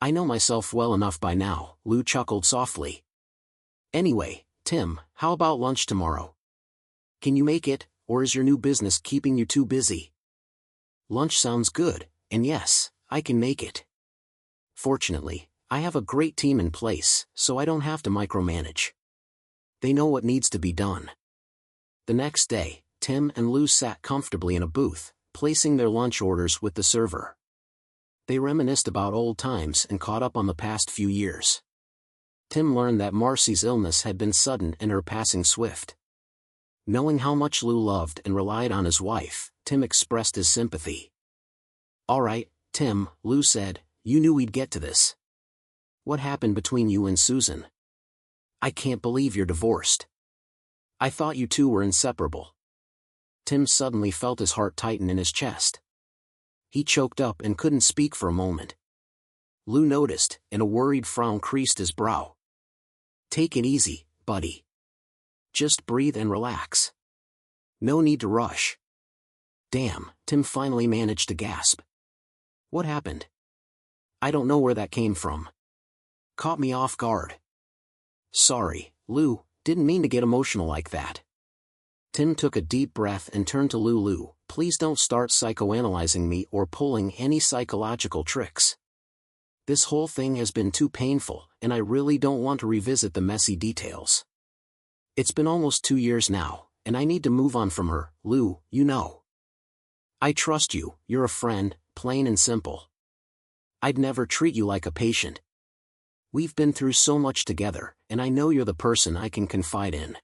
I know myself well enough by now, Lou chuckled softly. Anyway, Tim, how about lunch tomorrow? Can you make it, or is your new business keeping you too busy? Lunch sounds good, and yes, I can make it. Fortunately, I have a great team in place, so I don't have to micromanage. They know what needs to be done. The next day, Tim and Lou sat comfortably in a booth, placing their lunch orders with the server. They reminisced about old times and caught up on the past few years. Tim learned that Marcy's illness had been sudden and her passing swift. Knowing how much Lou loved and relied on his wife, Tim expressed his sympathy. All right, Tim, Lou said, you knew we'd get to this. What happened between you and Susan? I can't believe you're divorced. I thought you two were inseparable. Tim suddenly felt his heart tighten in his chest. He choked up and couldn't speak for a moment. Lou noticed, and a worried frown creased his brow. Take it easy, buddy. Just breathe and relax. No need to rush. Damn, Tim finally managed to gasp. What happened? I don't know where that came from. Caught me off guard. Sorry, Lou, didn't mean to get emotional like that. Tim took a deep breath and turned to Lou. Lou, please don't start psychoanalyzing me or pulling any psychological tricks. This whole thing has been too painful, and I really don't want to revisit the messy details. It's been almost 2 years now, and I need to move on from her, Lou, you know. I trust you, you're a friend, plain and simple. I'd never treat you like a patient. We've been through so much together, and I know you're the person I can confide in.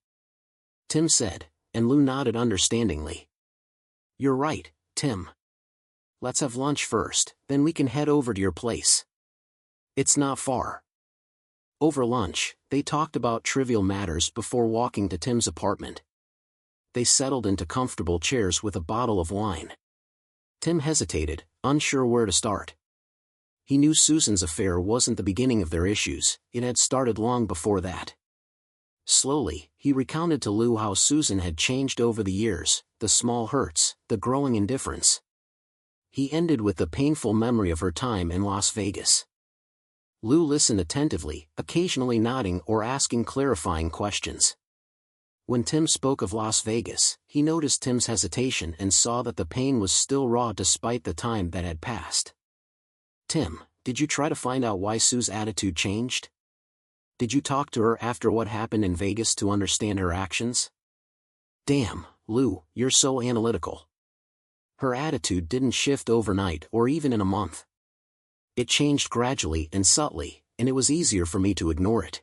Tim said, and Lou nodded understandingly. You're right, Tim. Let's have lunch first, then we can head over to your place. It's not far. Over lunch, they talked about trivial matters before walking to Tim's apartment. They settled into comfortable chairs with a bottle of wine. Tim hesitated, unsure where to start. He knew Susan's affair wasn't the beginning of their issues, it had started long before that. Slowly, he recounted to Lou how Susan had changed over the years, the small hurts, the growing indifference. He ended with the painful memory of her time in Las Vegas. Lou listened attentively, occasionally nodding or asking clarifying questions. When Tim spoke of Las Vegas, he noticed Tim's hesitation and saw that the pain was still raw despite the time that had passed. Tim, did you try to find out why Sue's attitude changed? Did you talk to her after what happened in Vegas to understand her actions? Damn, Lou, you're so analytical. Her attitude didn't shift overnight or even in a month. It changed gradually and subtly, and it was easier for me to ignore it.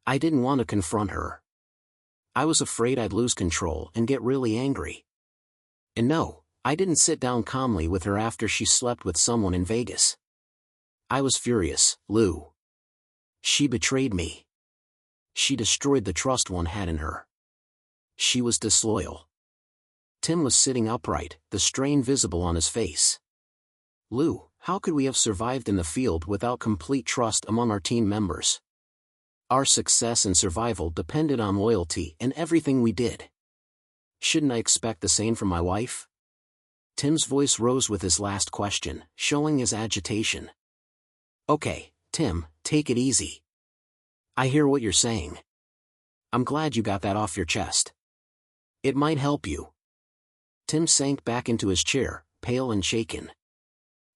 I didn't want to confront her. I was afraid I'd lose control and get really angry. And no, I didn't sit down calmly with her after she slept with someone in Vegas. I was furious, Lou. She betrayed me. She destroyed the trust one had in her. She was disloyal. Tim was sitting upright, the strain visible on his face. Lou, how could we have survived in the field without complete trust among our team members? Our success and survival depended on loyalty and everything we did. Shouldn't I expect the same from my wife? Tim's voice rose with his last question, showing his agitation. Okay, Tim, take it easy. I hear what you're saying. I'm glad you got that off your chest. It might help you. Tim sank back into his chair, pale and shaken.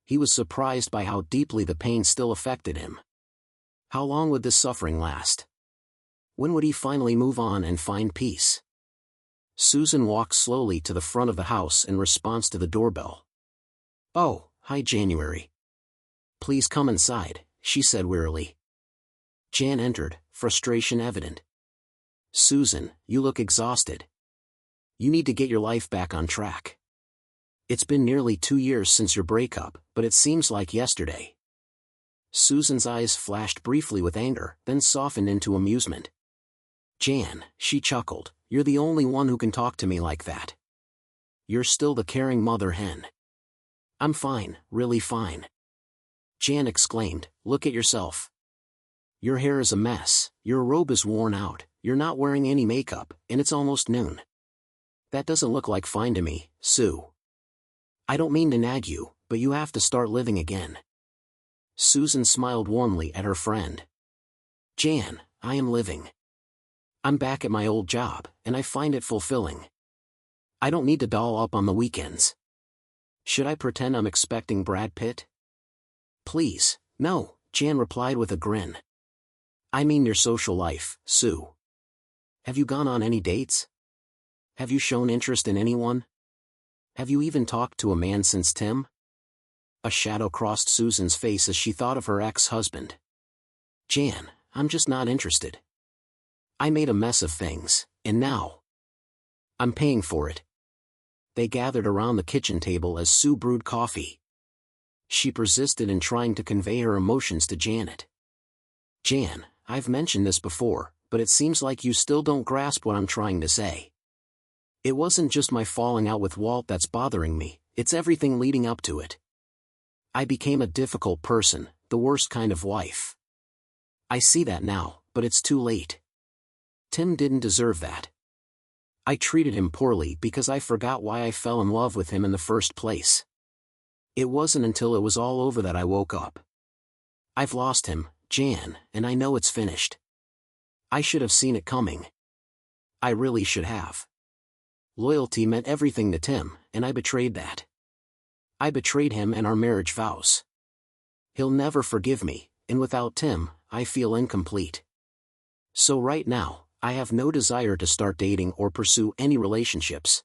He was surprised by how deeply the pain still affected him. How long would this suffering last? When would he finally move on and find peace? Susan walked slowly to the front of the house in response to the doorbell. Oh, hi January. Please come inside, she said wearily. Jan entered, frustration evident. Susan, you look exhausted. You need to get your life back on track. It's been nearly 2 years since your breakup, but it seems like yesterday. Susan's eyes flashed briefly with anger, then softened into amusement. Jan, she chuckled, you're the only one who can talk to me like that. You're still the caring mother hen. I'm fine, really fine. Jan exclaimed, look at yourself. Your hair is a mess, your robe is worn out, you're not wearing any makeup, and it's almost noon. That doesn't look like fine to me, Sue. I don't mean to nag you, but you have to start living again. Susan smiled warmly at her friend. Jan, I am living. I'm back at my old job, and I find it fulfilling. I don't need to doll up on the weekends. Should I pretend I'm expecting Brad Pitt? Please, no, Jan replied with a grin. I mean your social life, Sue. Have you gone on any dates? Have you shown interest in anyone? Have you even talked to a man since Tim? A shadow crossed Susan's face as she thought of her ex-husband. Jan, I'm just not interested. I made a mess of things, and now I'm paying for it. They gathered around the kitchen table as Sue brewed coffee. She persisted in trying to convey her emotions to Janet. Jan, I've mentioned this before, but it seems like you still don't grasp what I'm trying to say. It wasn't just my falling out with Walt that's bothering me, it's everything leading up to it. I became a difficult person, the worst kind of wife. I see that now, but it's too late. Tim didn't deserve that. I treated him poorly because I forgot why I fell in love with him in the first place. It wasn't until it was all over that I woke up. I've lost him, Jan, and I know it's finished. I should have seen it coming. I really should have. Loyalty meant everything to Tim, and I betrayed that. I betrayed him and our marriage vows. He'll never forgive me, and without Tim, I feel incomplete. So right now, I have no desire to start dating or pursue any relationships.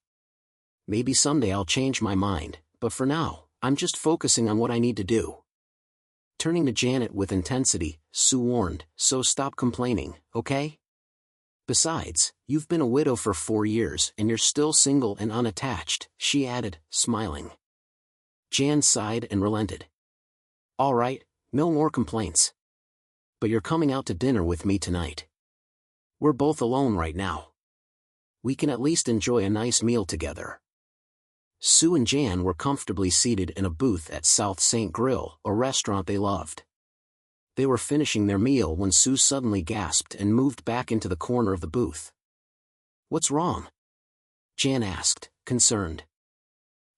Maybe someday I'll change my mind, but for now, I'm just focusing on what I need to do. Turning to Janet with intensity, Sue warned, so stop complaining, okay? Besides, you've been a widow for 4 years and you're still single and unattached, she added, smiling. Jan sighed and relented. All right, no more complaints. But you're coming out to dinner with me tonight. We're both alone right now. We can at least enjoy a nice meal together. Sue and Jan were comfortably seated in a booth at South St. Grill, a restaurant they loved. They were finishing their meal when Sue suddenly gasped and moved back into the corner of the booth. What's wrong? Jan asked, concerned.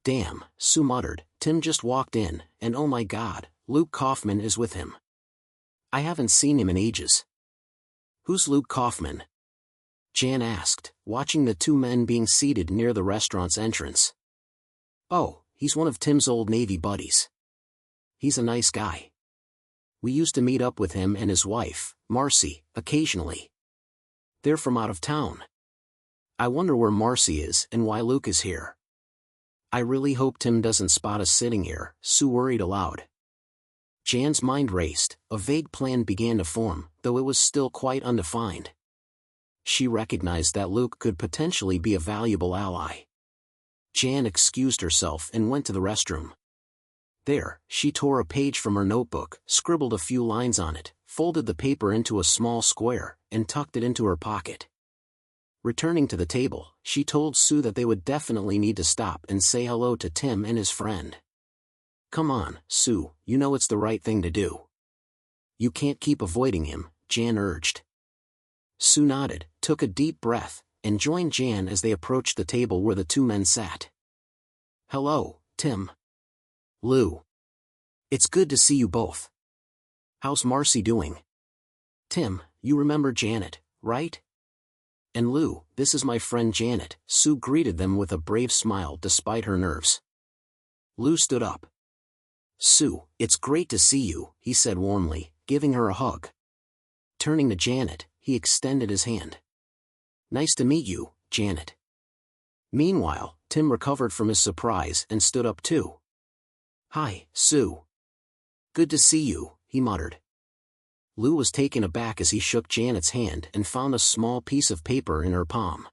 Damn, Sue muttered, Tim just walked in, and oh my God, Luke Kaufman is with him. I haven't seen him in ages. Who's Luke Kaufman? Jan asked, watching the two men being seated near the restaurant's entrance. Oh, he's one of Tim's old Navy buddies. He's a nice guy. We used to meet up with him and his wife, Marcy, occasionally. They're from out of town. I wonder where Marcy is and why Luke is here. I really hope Tim doesn't spot us sitting here, Sue worried aloud. Jan's mind raced, a vague plan began to form, though it was still quite undefined. She recognized that Luke could potentially be a valuable ally. Jan excused herself and went to the restroom. There, she tore a page from her notebook, scribbled a few lines on it, folded the paper into a small square, and tucked it into her pocket. Returning to the table, she told Sue that they would definitely need to stop and say hello to Tim and his friend. Come on, Sue, you know it's the right thing to do. You can't keep avoiding him, Jan urged. Sue nodded, took a deep breath, and joined Jan as they approached the table where the two men sat. Hello, Tim. Lou. It's good to see you both. How's Marcy doing? Tim, you remember Janet, right? And Lou, this is my friend Janet, Sue greeted them with a brave smile despite her nerves. Lou stood up. Sue, it's great to see you, he said warmly, giving her a hug. Turning to Janet, he extended his hand. Nice to meet you, Janet. Meanwhile, Tim recovered from his surprise and stood up too. Hi, Sue. Good to see you, he muttered. Lou was taken aback as he shook Janet's hand and found a small piece of paper in her palm.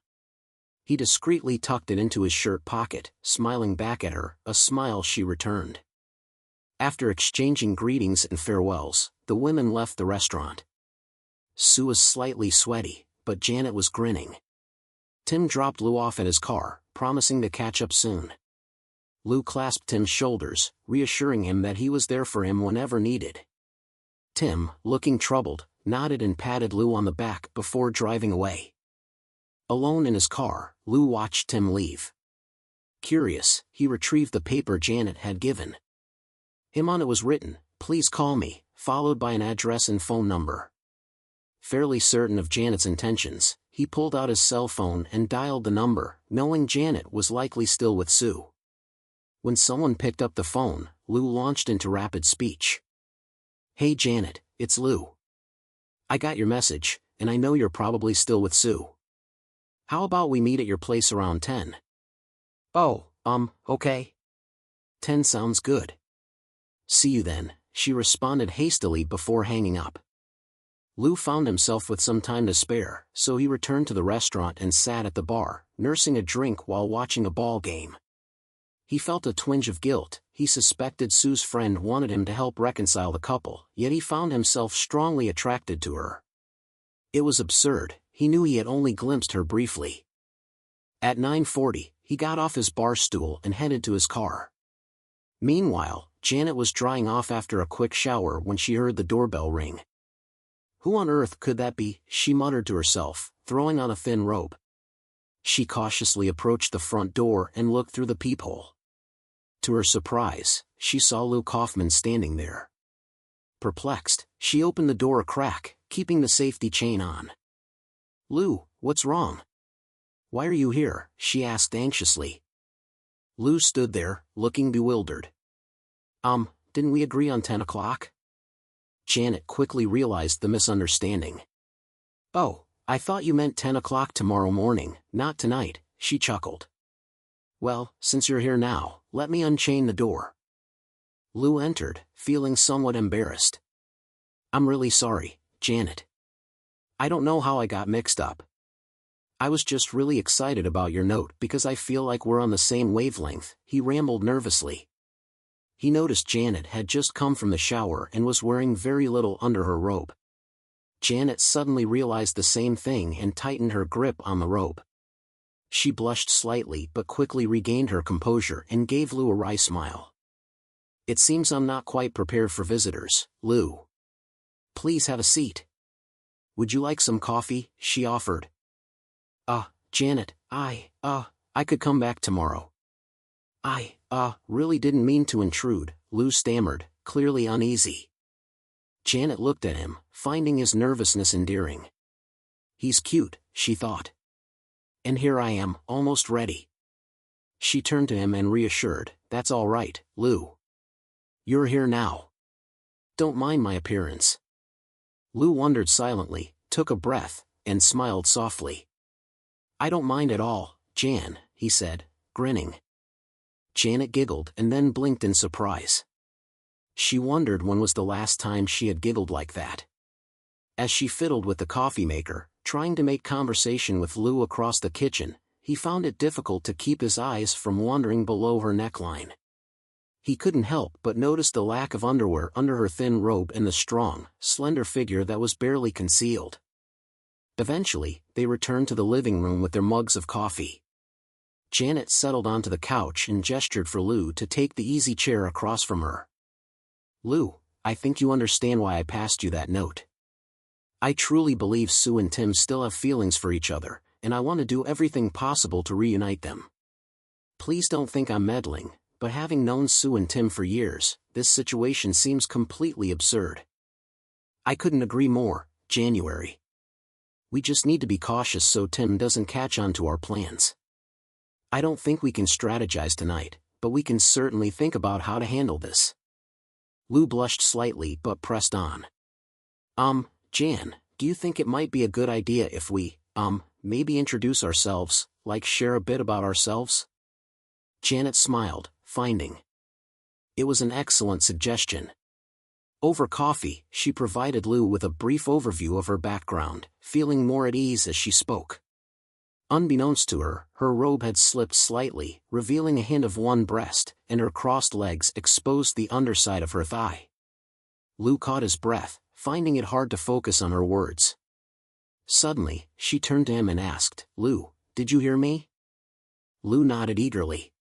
He discreetly tucked it into his shirt pocket, smiling back at her, a smile she returned. After exchanging greetings and farewells, the women left the restaurant. Sue was slightly sweaty, but Janet was grinning. Tim dropped Lou off at his car, promising to catch up soon. Lou clasped Tim's shoulders, reassuring him that he was there for him whenever needed. Tim, looking troubled, nodded and patted Lou on the back before driving away. Alone in his car, Lou watched Tim leave. Curious, he retrieved the paper Janet had given him. On it was written, "Please call me," followed by an address and phone number. Fairly certain of Janet's intentions, he pulled out his cell phone and dialed the number, knowing Janet was likely still with Sue. When someone picked up the phone, Lou launched into rapid speech. "Hey Janet, it's Lou. I got your message, and I know you're probably still with Sue. How about we meet at your place around 10? "Oh, okay. 10 sounds good. See you then," she responded hastily before hanging up. Lou found himself with some time to spare, so he returned to the restaurant and sat at the bar, nursing a drink while watching a ball game. He felt a twinge of guilt. He suspected Sue's friend wanted him to help reconcile the couple, yet he found himself strongly attracted to her. It was absurd. He knew he had only glimpsed her briefly. At 9:40, he got off his bar stool and headed to his car. Meanwhile, Janet was drying off after a quick shower when she heard the doorbell ring. Who on earth could that be, she muttered to herself, throwing on a thin robe. She cautiously approached the front door and looked through the peephole. To her surprise, she saw Lou Kaufman standing there. Perplexed, she opened the door a crack, keeping the safety chain on. "Lou, what's wrong? Why are you here?" she asked anxiously. Lou stood there, looking bewildered. Didn't we agree on 10 o'clock? Janet quickly realized the misunderstanding. "Oh, I thought you meant 10 o'clock tomorrow morning, not tonight," she chuckled. "Well, since you're here now, let me unchain the door." Lou entered, feeling somewhat embarrassed. "I'm really sorry, Janet. I don't know how I got mixed up. I was just really excited about your note because I feel like we're on the same wavelength," he rambled nervously. He noticed Janet had just come from the shower and was wearing very little under her robe. Janet suddenly realized the same thing and tightened her grip on the robe. She blushed slightly but quickly regained her composure and gave Lou a wry smile. "It seems I'm not quite prepared for visitors, Lou. Please have a seat. Would you like some coffee?" she offered. Janet, I could come back tomorrow. I really didn't mean to intrude," Lou stammered, clearly uneasy. Janet looked at him, finding his nervousness endearing. "He's cute," she thought. "And here I am, almost ready." She turned to him and reassured, "That's all right, Lou. You're here now. Don't mind my appearance." Lou wondered silently, took a breath, and smiled softly. "I don't mind at all, Jan," he said, grinning. Janet giggled and then blinked in surprise. She wondered when was the last time she had giggled like that. As she fiddled with the coffee maker, trying to make conversation with Lou across the kitchen, he found it difficult to keep his eyes from wandering below her neckline. He couldn't help but notice the lack of underwear under her thin robe and the strong, slender figure that was barely concealed. Eventually, they returned to the living room with their mugs of coffee. Janet settled onto the couch and gestured for Lou to take the easy chair across from her. "Lou, I think you understand why I passed you that note. I truly believe Sue and Tim still have feelings for each other, and I want to do everything possible to reunite them. Please don't think I'm meddling, but having known Sue and Tim for years, this situation seems completely absurd. I couldn't agree more, January. We just need to be cautious so Tim doesn't catch on to our plans. I don't think we can strategize tonight, but we can certainly think about how to handle this." Lou blushed slightly but pressed on. Jan, do you think it might be a good idea if we, maybe introduce ourselves, like share a bit about ourselves?" Janet smiled, finding it was an excellent suggestion. Over coffee, she provided Lou with a brief overview of her background, feeling more at ease as she spoke. Unbeknownst to her, her robe had slipped slightly, revealing a hint of one breast, and her crossed legs exposed the underside of her thigh. Lou caught his breath, finding it hard to focus on her words. Suddenly, she turned to him and asked, "Lou, did you hear me?" Lou nodded eagerly.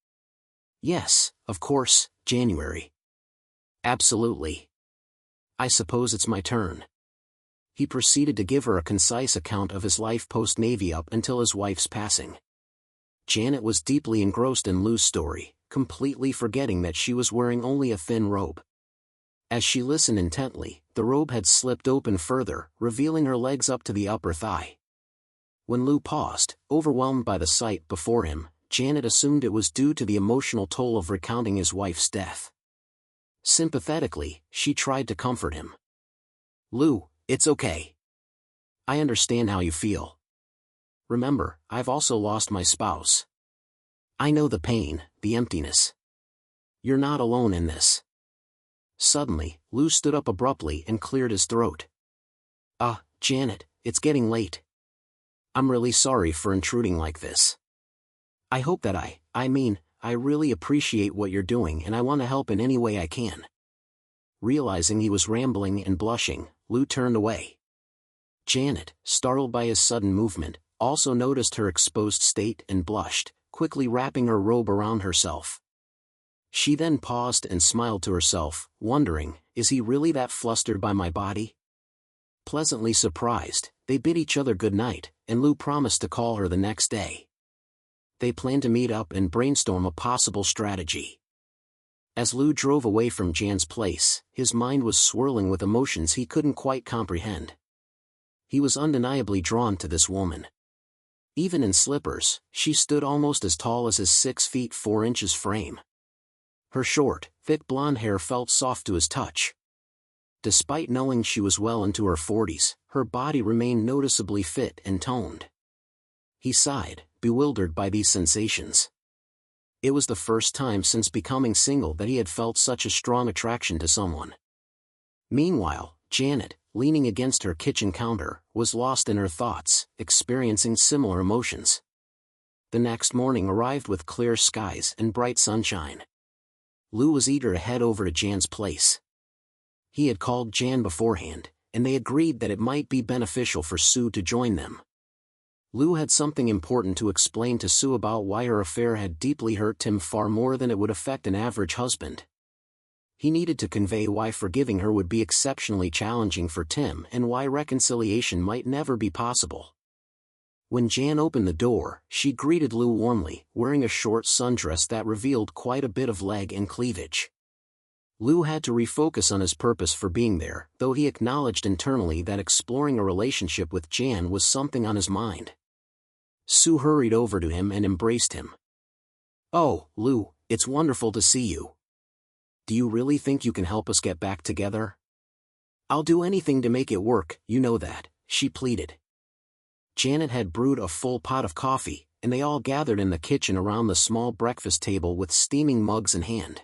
"Yes, of course, January. Absolutely. I suppose it's my turn." He proceeded to give her a concise account of his life post-Navy up until his wife's passing. Janet was deeply engrossed in Lou's story, completely forgetting that she was wearing only a thin robe. As she listened intently, the robe had slipped open further, revealing her legs up to the upper thigh. When Lou paused, overwhelmed by the sight before him, Janet assumed it was due to the emotional toll of recounting his wife's death. Sympathetically, she tried to comfort him. "Lou, it's okay. I understand how you feel. Remember, I've also lost my spouse. I know the pain, the emptiness. You're not alone in this." Suddenly, Lou stood up abruptly and cleared his throat. Janet, it's getting late. I'm really sorry for intruding like this. I hope that I really appreciate what you're doing and I want to help in any way I can." Realizing he was rambling and blushing, Lou turned away. Janet, startled by his sudden movement, also noticed her exposed state and blushed, quickly wrapping her robe around herself. She then paused and smiled to herself, wondering, is he really that flustered by my body? Pleasantly surprised, they bid each other good night, and Lou promised to call her the next day. They planned to meet up and brainstorm a possible strategy. As Lou drove away from Jan's place, his mind was swirling with emotions he couldn't quite comprehend. He was undeniably drawn to this woman. Even in slippers, she stood almost as tall as his 6 feet 4 inches frame. Her short, thick blonde hair felt soft to his touch. Despite knowing she was well into her 40s, her body remained noticeably fit and toned. He sighed, bewildered by these sensations. It was the first time since becoming single that he had felt such a strong attraction to someone. Meanwhile, Janet, leaning against her kitchen counter, was lost in her thoughts, experiencing similar emotions. The next morning arrived with clear skies and bright sunshine. Lou was eager to head over to Jan's place. He had called Jan beforehand, and they agreed that it might be beneficial for Sue to join them. Lou had something important to explain to Sue about why her affair had deeply hurt Tim far more than it would affect an average husband. He needed to convey why forgiving her would be exceptionally challenging for Tim and why reconciliation might never be possible. When Jan opened the door, she greeted Lou warmly, wearing a short sundress that revealed quite a bit of leg and cleavage. Lou had to refocus on his purpose for being there, though he acknowledged internally that exploring a relationship with Jan was something on his mind. Sue hurried over to him and embraced him. "Oh, Lou, it's wonderful to see you. Do you really think you can help us get back together?" "I'll do anything to make it work, you know that," she pleaded. Janet had brewed a full pot of coffee, and they all gathered in the kitchen around the small breakfast table with steaming mugs in hand.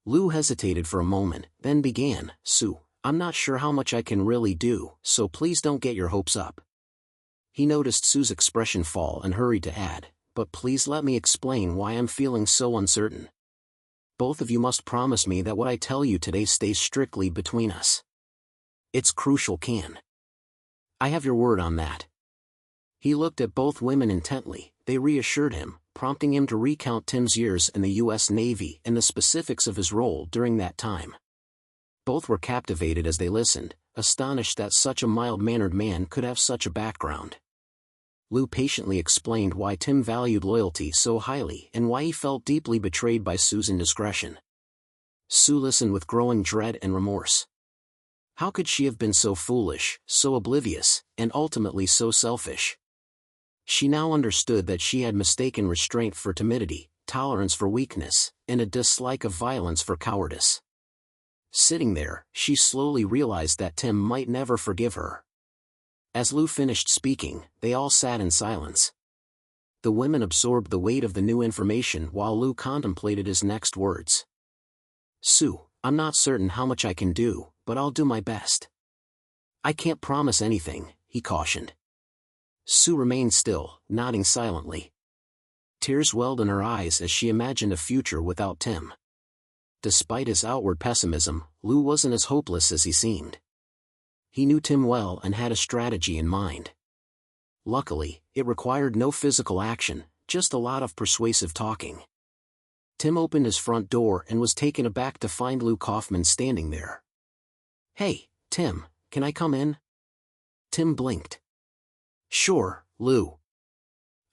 Lou hesitated for a moment, then began, "Sue, I'm not sure how much I can really do, so please don't get your hopes up." He noticed Sue's expression fall and hurried to add, "But please let me explain why I'm feeling so uncertain. Both of you must promise me that what I tell you today stays strictly between us. It's crucial, can I have your word on that?" He looked at both women intently. They reassured him, prompting him to recount Tim's years in the U.S. Navy and the specifics of his role during that time. Both were captivated as they listened, astonished that such a mild-mannered man could have such a background. Lou patiently explained why Tim valued loyalty so highly and why he felt deeply betrayed by Sue's indiscretion. Sue listened with growing dread and remorse. How could she have been so foolish, so oblivious, and ultimately so selfish? She now understood that she had mistaken restraint for timidity, tolerance for weakness, and a dislike of violence for cowardice. Sitting there, she slowly realized that Tim might never forgive her. As Lou finished speaking, they all sat in silence. The women absorbed the weight of the new information while Lou contemplated his next words. "Sue, I'm not certain how much I can do, but I'll do my best." "I can't promise anything," he cautioned. Sue remained still, nodding silently. Tears welled in her eyes as she imagined a future without Tim. Despite his outward pessimism, Lou wasn't as hopeless as he seemed. He knew Tim well and had a strategy in mind. Luckily, it required no physical action, just a lot of persuasive talking. Tim opened his front door and was taken aback to find Lou Kaufman standing there. "Hey, Tim, can I come in?" Tim blinked. "Sure, Lou.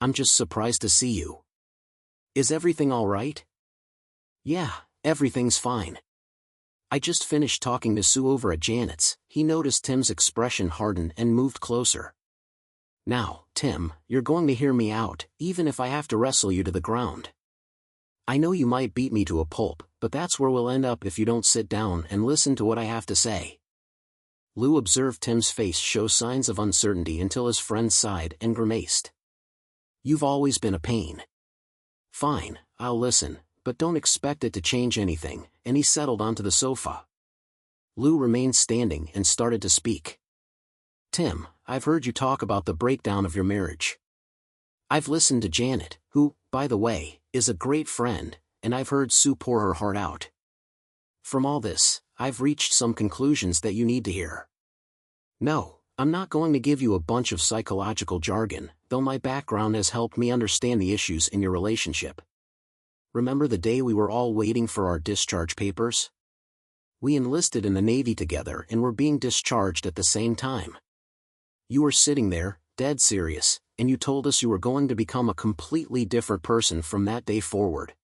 I'm just surprised to see you. Is everything all right?" "Yeah, everything's fine. I just finished talking to Sue over at Janet's." He noticed Tim's expression harden and moved closer. "Now, Tim, you're going to hear me out, even if I have to wrestle you to the ground. I know you might beat me to a pulp, but that's where we'll end up if you don't sit down and listen to what I have to say." Lou observed Tim's face show signs of uncertainty until his friend sighed and grimaced. "You've always been a pain." "Fine, I'll listen, but don't expect it to change anything," and he settled onto the sofa. Lou remained standing and started to speak. "Tim, I've heard you talk about the breakdown of your marriage. I've listened to Janet, who, by the way, is a great friend, and I've heard Sue pour her heart out. From all this, I've reached some conclusions that you need to hear. No, I'm not going to give you a bunch of psychological jargon, though my background has helped me understand the issues in your relationship. Remember the day we were all waiting for our discharge papers? We enlisted in the Navy together and were being discharged at the same time. You were sitting there, dead serious, and you told us you were going to become a completely different person from that day forward.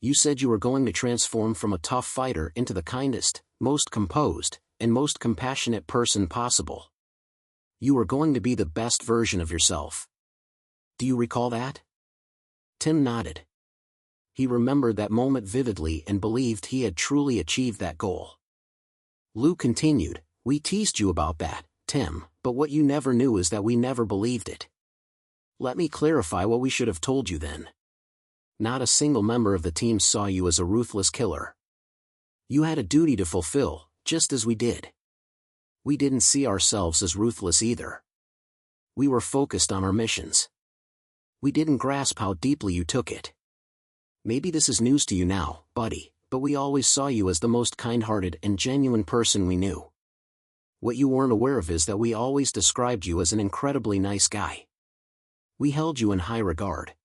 You said you were going to transform from a tough fighter into the kindest, most composed, and most compassionate person possible. You were going to be the best version of yourself. Do you recall that?" Tim nodded. He remembered that moment vividly and believed he had truly achieved that goal. Lou continued, "We teased you about that, Tim, but what you never knew is that we never believed it. Let me clarify what we should have told you then. Not a single member of the team saw you as a ruthless killer. You had a duty to fulfill, just as we did. We didn't see ourselves as ruthless either. We were focused on our missions. We didn't grasp how deeply you took it. Maybe this is news to you now, buddy, but we always saw you as the most kind-hearted and genuine person we knew. What you weren't aware of is that we always described you as an incredibly nice guy. We held you in high regard."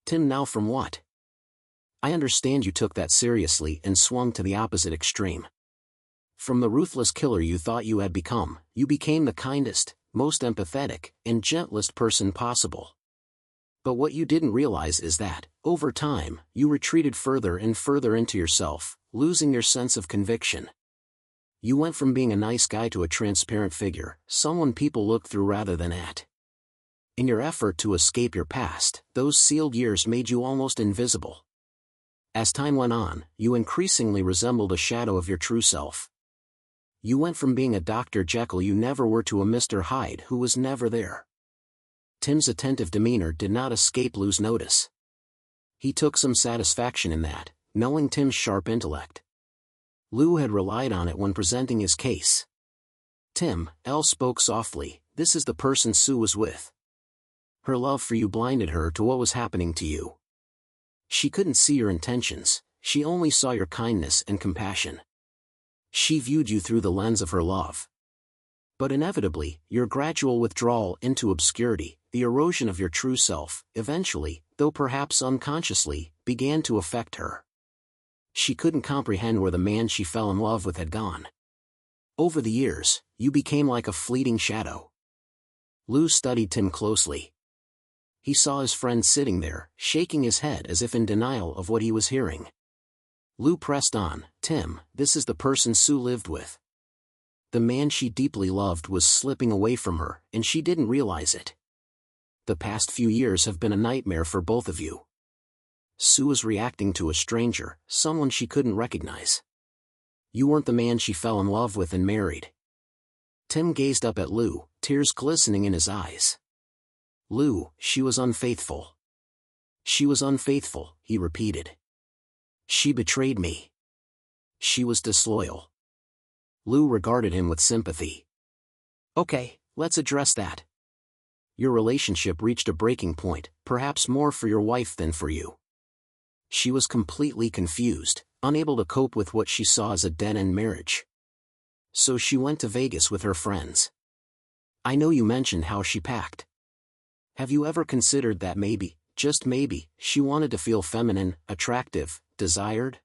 "Tim, now from what? I understand you took that seriously and swung to the opposite extreme. From the ruthless killer you thought you had become, you became the kindest, most empathetic, and gentlest person possible. But what you didn't realize is that, over time, you retreated further and further into yourself, losing your sense of conviction. You went from being a nice guy to a transparent figure, someone people look through rather than at. In your effort to escape your past, those sealed years made you almost invisible. As time went on, you increasingly resembled a shadow of your true self. You went from being a Dr. Jekyll you never were to a Mr. Hyde who was never there." Tim's attentive demeanor did not escape Lou's notice. He took some satisfaction in that, knowing Tim's sharp intellect. Lou had relied on it when presenting his case. "Tim," Elle spoke softly, "this is the person Sue was with. Her love for you blinded her to what was happening to you. She couldn't see your intentions, she only saw your kindness and compassion. She viewed you through the lens of her love. But inevitably, your gradual withdrawal into obscurity, the erosion of your true self, eventually, though perhaps unconsciously, began to affect her. She couldn't comprehend where the man she fell in love with had gone. Over the years, you became like a fleeting shadow." Lou studied Tim closely. He saw his friend sitting there, shaking his head as if in denial of what he was hearing. Lou pressed on, "Tim, this is the person Sue lived with. The man she deeply loved was slipping away from her, and she didn't realize it. The past few years have been a nightmare for both of you. Sue was reacting to a stranger, someone she couldn't recognize. You weren't the man she fell in love with and married." Tim gazed up at Lou, tears glistening in his eyes. "Lou, she was unfaithful. She was unfaithful," he repeated. "She betrayed me. She was disloyal." Lou regarded him with sympathy. "Okay, let's address that. Your relationship reached a breaking point, perhaps more for your wife than for you. She was completely confused, unable to cope with what she saw as a dead-end marriage. So she went to Vegas with her friends. I know you mentioned how she packed. Have you ever considered that maybe, just maybe, she wanted to feel feminine, attractive, desired?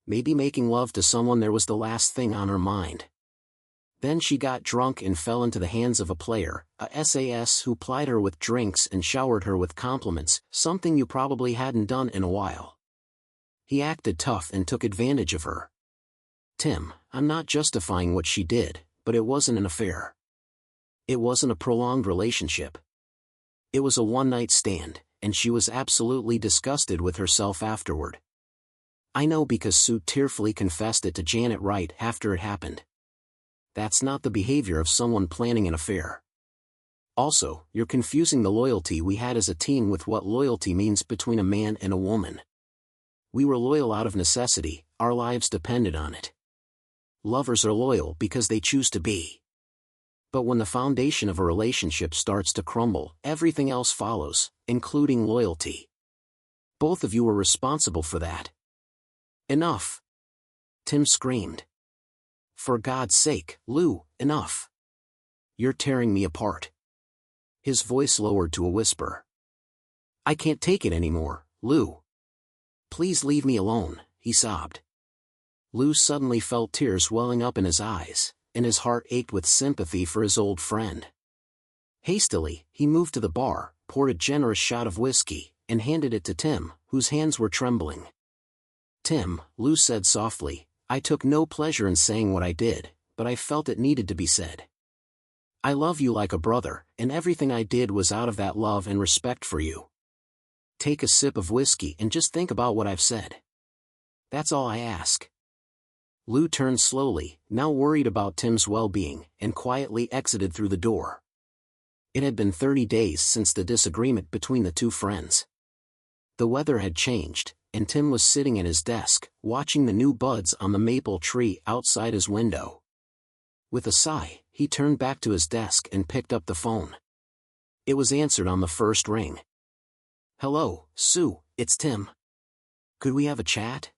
Maybe making love to someone there was the last thing on her mind. Then she got drunk and fell into the hands of a player, a SAS who plied her with drinks and showered her with compliments, something you probably hadn't done in a while. He acted tough and took advantage of her. Tim, I'm not justifying what she did, but it wasn't an affair. It wasn't a prolonged relationship. It was a one-night stand, and she was absolutely disgusted with herself afterward. I know because Sue tearfully confessed it to Janet right after it happened. That's not the behavior of someone planning an affair. Also, you're confusing the loyalty we had as a team with what loyalty means between a man and a woman. We were loyal out of necessity, our lives depended on it. Lovers are loyal because they choose to be. But when the foundation of a relationship starts to crumble, everything else follows, including loyalty. Both of you were responsible for that. Enough! Tim screamed. For God's sake, Lou, enough. You're tearing me apart. His voice lowered to a whisper. I can't take it anymore, Lou. Please leave me alone, he sobbed. Lou suddenly felt tears welling up in his eyes, and his heart ached with sympathy for his old friend. Hastily, he moved to the bar, poured a generous shot of whiskey, and handed it to Tim, whose hands were trembling. Tim, Lou said softly, I took no pleasure in saying what I did, but I felt it needed to be said. I love you like a brother, and everything I did was out of that love and respect for you. Take a sip of whiskey and just think about what I've said. That's all I ask. Lou turned slowly, now worried about Tim's well-being, and quietly exited through the door. It had been 30 days since the disagreement between the two friends. The weather had changed, and Tim was sitting at his desk, watching the new buds on the maple tree outside his window. With a sigh, he turned back to his desk and picked up the phone. It was answered on the first ring. Hello, Sue, it's Tim. Could we have a chat?